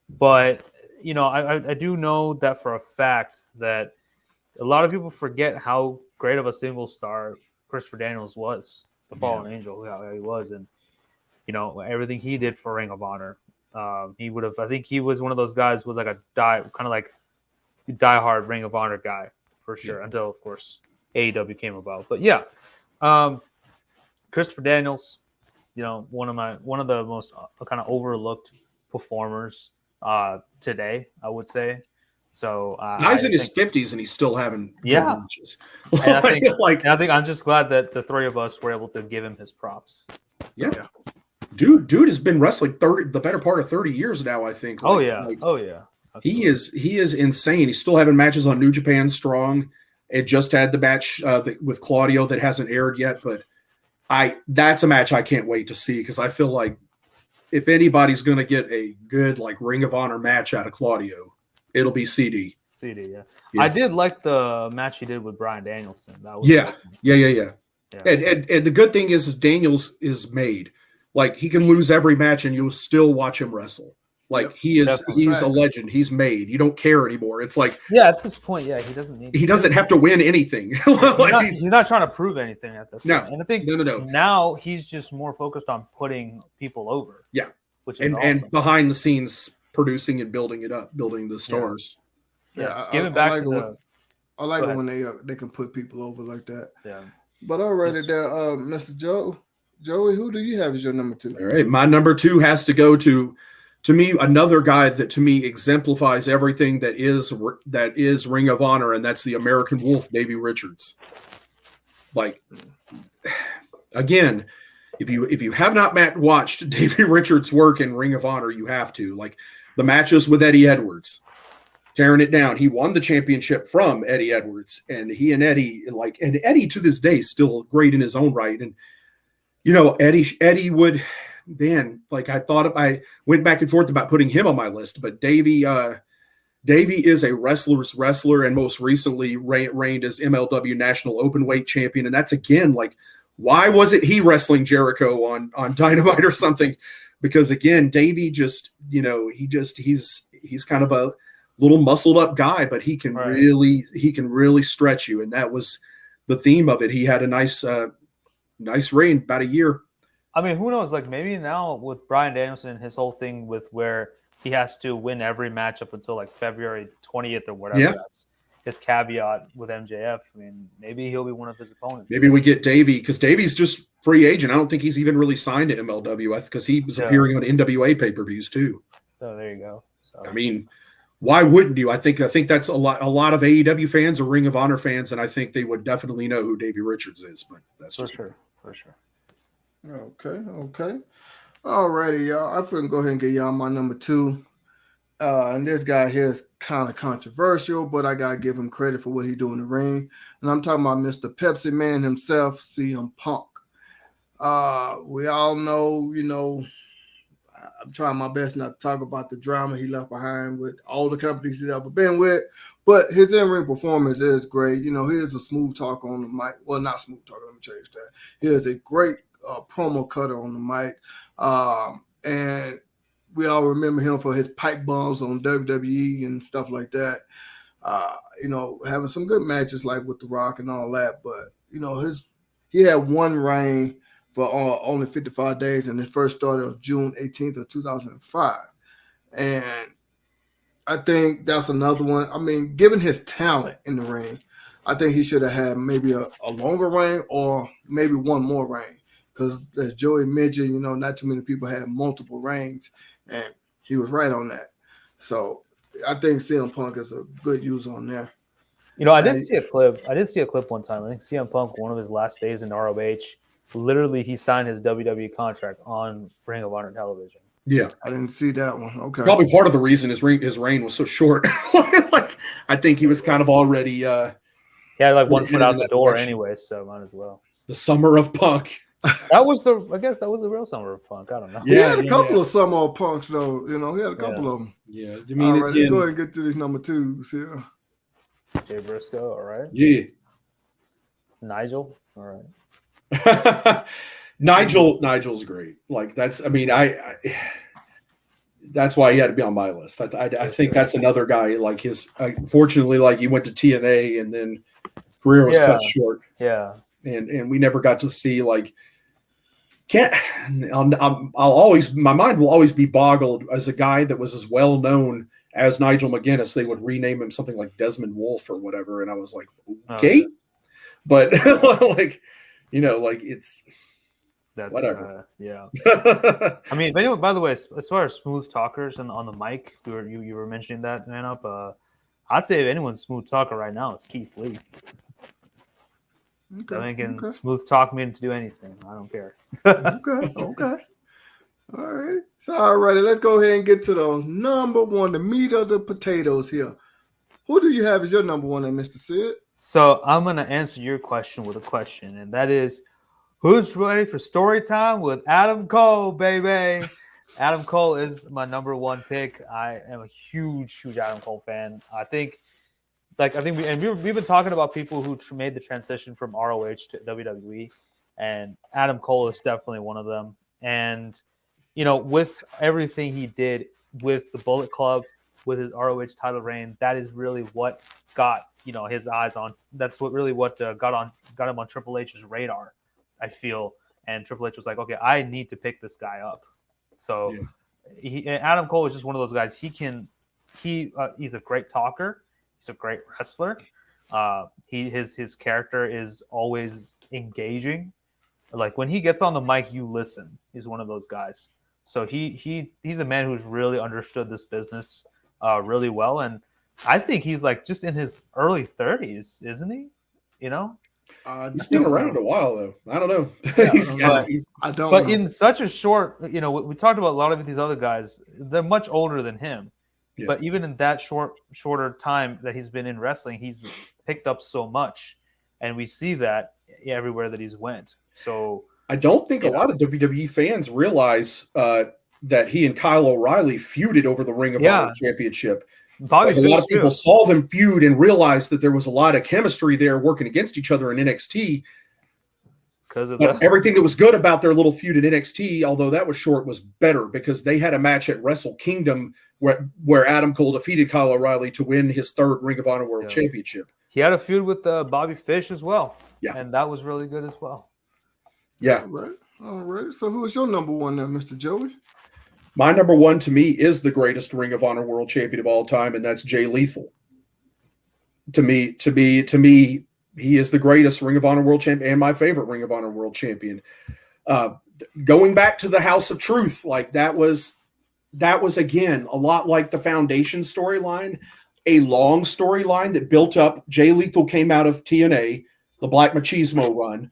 But, I do know that for a fact that a lot of people forget how great of a single star Christopher Daniels was, the Fallen Angel, how he was. And, everything he did for Ring of Honor. I think he was one of those guys was like a diehard Ring of Honor guy for sure, until of course AEW came about. But yeah, Christopher Daniels, one of the most kind of overlooked performers today, I would say. So guy's in his 50s and he's still having matches. And I think I'm just glad that the 3 of us were able to give him his props. So, yeah. Dude has been wrestling the better part of 30 years now, I think. Oh yeah. Absolutely. He is insane. He's still having matches on New Japan Strong. It just had the match with Claudio that hasn't aired yet, but that's a match I can't wait to see, because I feel like if anybody's going to get a good Ring of Honor match out of Claudio, it'll be CD. Yeah. I did like the match he did with Brian Danielson. That was yeah. And the good thing is Daniels is made. He can lose every match and you'll still watch him wrestle. He's a legend. He's made. You don't care anymore. It's at this point, he doesn't need. He doesn't have to win anything. He's not trying to prove anything at this point. And I think now he's just more focused on putting people over. Yeah, which is awesome. And behind the scenes producing and building it up, building the stars. Yeah, giving back to the. I like it when they can put people over like that. Yeah. But already there, Mr. Joey, who do you have as your number 2? All right, my number 2 has to go to me, another guy that to me exemplifies everything that is Ring of Honor, and that's the American Wolf, Davey Richards. Again, if you have not watched Davey Richards work in Ring of Honor, you have to. The matches with Eddie Edwards, tearing it down. He won the championship from Eddie Edwards, and he and Eddie and Eddie to this day is still great in his own right. And Eddie would. Man, I went back and forth about putting him on my list, but Davey is a wrestler's wrestler, and most recently reigned as MLW National Openweight Champion. And that's again, why wasn't he wrestling Jericho on Dynamite or something? Because again, Davey just, he's kind of a little muscled up guy, but he can really stretch you. And that was the theme of it. He had a nice reign, about a year. I mean, who knows? Maybe now with Brian Danielson and his whole thing with where he has to win every match up until February 20th or whatever. Yeah. That's his caveat with MJF. I mean, maybe he'll be one of his opponents. Maybe we get Davey, because Davey's just free agent. I don't think he's even really signed to MLW, because he was appearing on NWA pay-per-views too. So there you go. So. I mean, why wouldn't you? I think that's a lot of AEW fans or Ring of Honor fans, and I think they would definitely know who Davey Richards is. But that's for sure. Okay. All righty, y'all. I'm finna go ahead and get y'all my number 2. And this guy here is kind of controversial, but I gotta give him credit for what he do in the ring. And I'm talking about Mr. Pepsi Man himself, CM Punk. We all know, I'm trying my best not to talk about the drama he left behind with all the companies he's ever been with, but his in-ring performance is great. He is a smooth talker on the mic. Well, not smooth talker. Let me change that. He is a great promo cutter on the mic, and we all remember him for his pipe bombs on WWE and stuff like that. Having some good matches like with The Rock and all that, but he had one reign for only 55 days, and it first started on June 18th of 2005. And I think that's another one. I mean, given his talent in the ring, I think he should have had maybe a longer reign or maybe one more reign. Because as Joey mentioned, not too many people had multiple reigns, and he was right on that. So I think CM Punk is a good use on there. I did see a clip. I did see a clip one time. I think CM Punk, one of his last days in ROH, literally he signed his WWE contract on Ring of Honor television. Yeah, I didn't see that one. Okay, probably part of the reason his reign was so short. Like, I think he was kind of already. He had like one foot out the door anyway, so might as well. The summer of Punk. I guess that was the real summer of Punk. I don't know. He had a couple of summer of Punks though. He had a couple of them. Yeah, I mean, all right, let's go ahead and get to these number 2s here. Jay Briscoe, all right. Yeah. Nigel, all right. Nigel's great. Like that's why he had to be on my list. I think that's another guy like his. Fortunately, like he went to TNA and then career was cut short. Yeah, and we never got to see like. I'll always my mind will always be boggled as a guy that was as well known as Nigel McGuinness. They would rename him something like Desmond Wolfe or whatever, and I was like, okay, but like it's. That's whatever. Yeah. I mean, anyway, by the way, as far as smooth talkers and on the mic, you were mentioning that, man up. I'd say if anyone's smooth talker right now, it's Keith Lee. Okay. I think can smooth talk me into do anything. I don't care. Okay. All right. So all righty, let's go ahead and get to the number 1, the meat of the potatoes here. Who do you have as your number 1, Mr. Sid? So I'm gonna answer your question with a question, and that is, who's ready for story time with Adam Cole, baby? Adam Cole is my number 1 pick. I am a huge Adam Cole fan. I think we've been talking about people who made the transition from ROH to WWE, and Adam Cole is definitely one of them. And with everything he did with the Bullet Club, with his ROH title reign, that is really what got his eyes on. That's what got him on Triple H's radar, I feel. And Triple H was like, okay, I need to pick this guy up. So Adam Cole is just one of those guys. He's a great talker. He's a great wrestler. His character is always engaging. Like when he gets on the mic, you listen. He's one of those guys. So he's a man who's really understood this business really well, and I think he's like just in his early 30s, isn't he? He's been around a while though. I don't know. Yeah, but in such a short, we talked about a lot of these other guys. They're much older than him. Yeah. But even in that shorter time that he's been in wrestling, he's picked up so much, and we see that everywhere that he's went. So I don't think a lot of WWE fans realize that he and Kyle O'Reilly feuded over the Ring of Honor championship. A lot of people saw them feud and realized that there was a lot of chemistry there working against each other in NXT. Because of everything that was good about their little feud in NXT, although that was short, was better because they had a match at Wrestle Kingdom where Adam Cole defeated Kyle O'Reilly to win his 3rd Ring of Honor World Championship. He had a feud with Bobby Fish as well. Yeah. And that was really good as well. Yeah. All right. So who is your number 1 then, Mr. Joey? My number 1 to me is the greatest Ring of Honor World Champion of all time, and that's Jay Lethal. To me, he is the greatest Ring of Honor World Champion and my favorite Ring of Honor World Champion. Going back to the House of Truth, like that was again a lot like the Foundation storyline, a long storyline that built up. Jay Lethal came out of TNA, the Black Machismo run,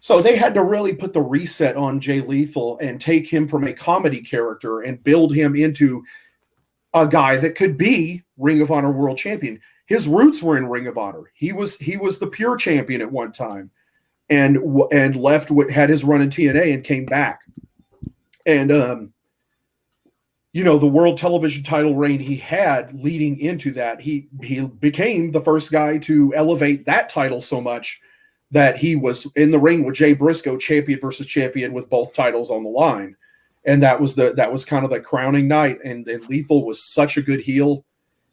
So they had to really put the reset on Jay Lethal and take him from a comedy character and build him into a guy that could be Ring of Honor World Champion. His roots were in Ring of Honor. He was the pure champion at one time, and left, had his run in TNA and came back. And the world television title reign he had leading into that, he became the first guy to elevate that title so much that he was in the ring with Jay Briscoe, champion versus champion, with both titles on the line. And that was kind of the crowning night. And Lethal was such a good heel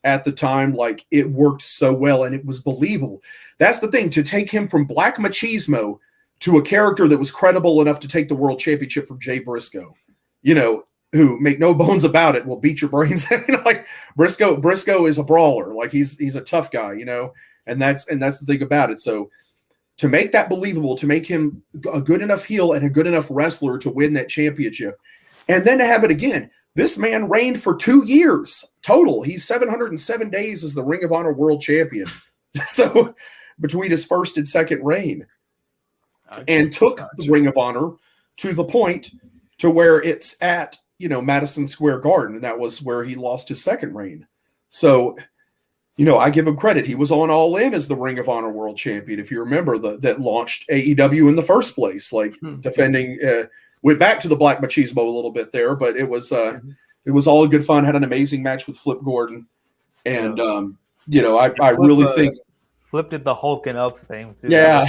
at the time. Like, it worked so well and it was believable. That's the thing, to take him from Black Machismo to a character that was credible enough to take the world championship from Jay Briscoe, who, make no bones about it, will beat your brains. Like, Briscoe is a brawler. Like, he's a tough guy, and that's the thing about it. So to make that believable, to make him a good enough heel and a good enough wrestler to win that championship, and then to have it again. This man reigned for 2 years total. He's 707 days as the Ring of Honor World Champion. So between his first and second reign, and took the Ring of Honor to the point to where it's at, Madison Square Garden. And that was where he lost his second reign. So, I give him credit. He was on All In as the Ring of Honor World Champion. If you remember, that launched AEW in the first place, defending, went back to the Black Machismo a little bit there, but it was all good fun. Had an amazing match with Flip Gordon. And, I really think Flip did the hulking up thing too. Yeah.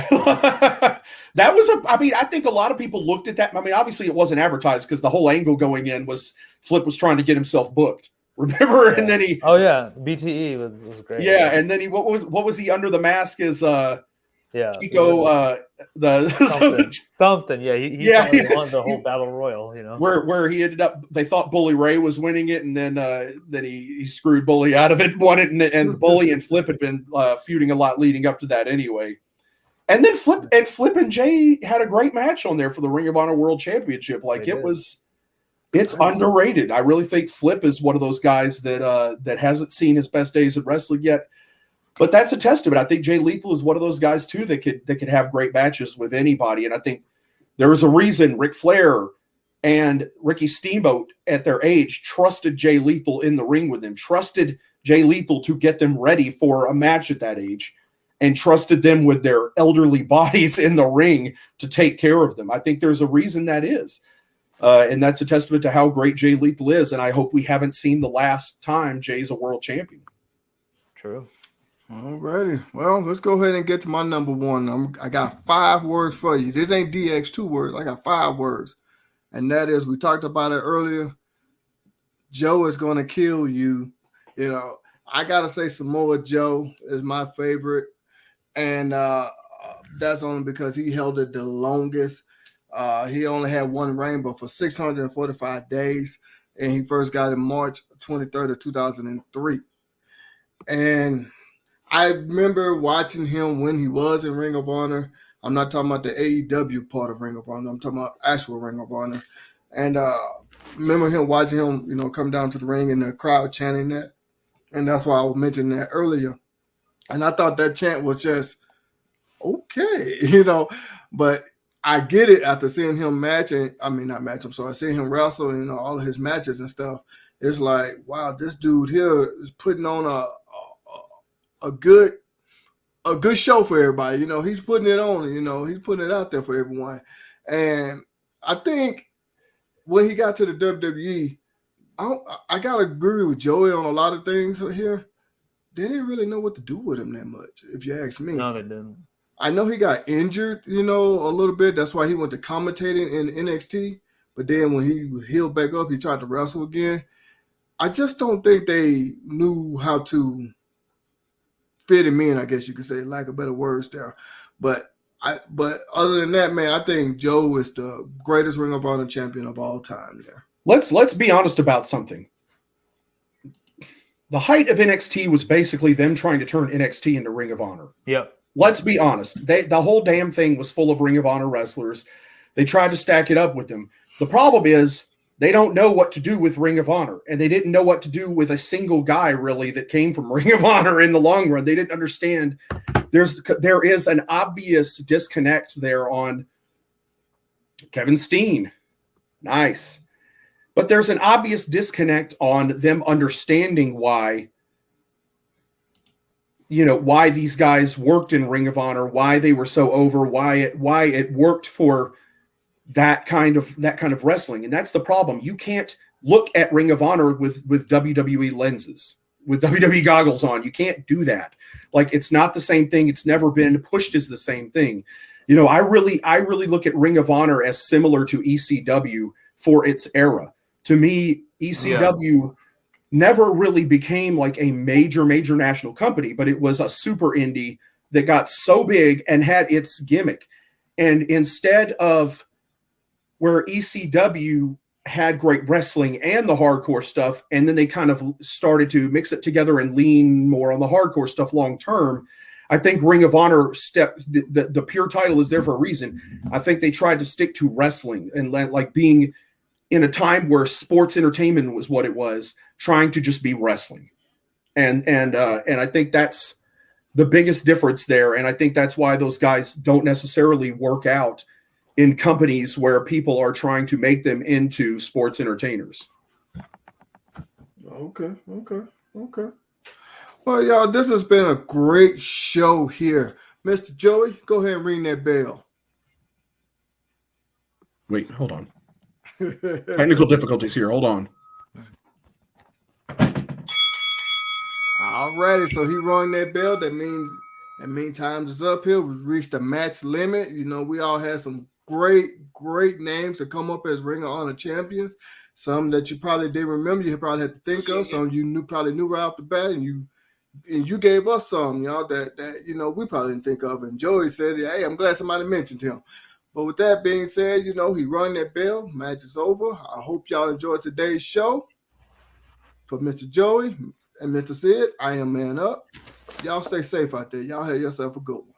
That was I think a lot of people looked at that. I mean, obviously it wasn't advertised because the whole angle going in was Flip was trying to get himself booked. Remember? Yeah. And then he BTE was great. Yeah, and then he what was he under the mask as Chico something. Yeah, he won the whole battle royal, Where he ended up, they thought Bully Ray was winning it, and then he screwed Bully out of it, won it, and Bully and Flip had been feuding a lot leading up to that anyway. And then Flip and Jay had a great match on there for the Ring of Honor World Championship. It's underrated. I really think Flip is one of those guys that hasn't seen his best days at wrestling yet. But that's a testament. I think Jay Lethal is one of those guys too that could have great matches with anybody. And I think there was a reason Ric Flair and Ricky Steamboat at their age trusted Jay Lethal in the ring with them, trusted Jay Lethal to get them ready for a match at that age, and trusted them with their elderly bodies in the ring to take care of them. I think there's a reason that is. And that's a testament to how great Jay Lethal is. And I hope we haven't seen the last time Jay's a world champion. True. All righty. Well, let's go ahead and get to my number one. I got 5 words for you. This ain't DX 2 words. I got 5 words. And that is, we talked about it earlier, Joe is going to kill you. I got to say Samoa Joe is my favorite. And that's only because he held it the longest. He only had one reign, but for 645 days. And he first got it March 23rd of 2003. And I remember watching him when he was in Ring of Honor. I'm not talking about the AEW part of Ring of Honor. I'm talking about actual Ring of Honor. And remember him watching him, come down to the ring and the crowd chanting that. And that's why I was mentioning that earlier. And I thought that chant was just okay, But I get it after seeing him seeing him wrestle, all of his matches and stuff. It's like, wow, this dude here is putting on a good show for everybody. He's putting it on, he's putting it out there for everyone. And I think when he got to the WWE, I got to agree with Joey on a lot of things here. They didn't really know what to do with him that much, if you ask me. No, they didn't. I know he got injured, a little bit. That's why he went to commentating in NXT. But then when he healed back up, he tried to wrestle again. I just don't think they knew how to fit him in, I guess you could say, lack of better words there. But other than that, man, I think Joe is the greatest Ring of Honor champion of all time there. Let's be honest about something. The height of NXT was basically them trying to turn NXT into Ring of Honor. Yep. Let's be honest. The whole damn thing was full of Ring of Honor wrestlers. They tried to stack it up with them. The problem is they don't know what to do with Ring of Honor, and they didn't know what to do with a single guy, really, that came from Ring of Honor in the long run. They didn't understand there is an obvious disconnect there on Kevin Steen. Nice. But there's an obvious disconnect on them understanding why these guys worked in Ring of Honor, why they were so over, why it worked for that kind of wrestling. And that's the problem. You can't look at Ring of Honor with WWE lenses, with WWE goggles on. You can't do that. Like, it's not the same thing. It's never been pushed as the same thing. I really look at Ring of Honor as similar to ECW for its era. To me, ECW never really became like a major national company, but it was a super indie that got so big and had its gimmick. And instead of where ECW had great wrestling and the hardcore stuff, and then they kind of started to mix it together and lean more on the hardcore stuff long term, I think Ring of Honor the pure title is there for a reason. I think they tried to stick to wrestling and like being in a time where sports entertainment was what it was, trying to just be wrestling. And I think that's the biggest difference there. And I think that's why those guys don't necessarily work out in companies where people are trying to make them into sports entertainers. Okay. Well, y'all, this has been a great show here. Mr. Joey, go ahead and ring that bell. Wait, hold on. Technical difficulties here. Hold on. All righty, so he rung that bell. That means time is up here. We reached the match limit. We all had some great names to come up as Ring of Honor champions. Some that you probably didn't remember, you probably had to think of. Some you probably knew right off the bat, and you gave us some, y'all, that we probably didn't think of. And Joey said, "Hey, I'm glad somebody mentioned him." But with that being said, he rung that bell. Match is over. I hope y'all enjoyed today's show. For Mr. Joey and Mr. Sid, I am Man Up. Y'all stay safe out there. Y'all have yourself a good one.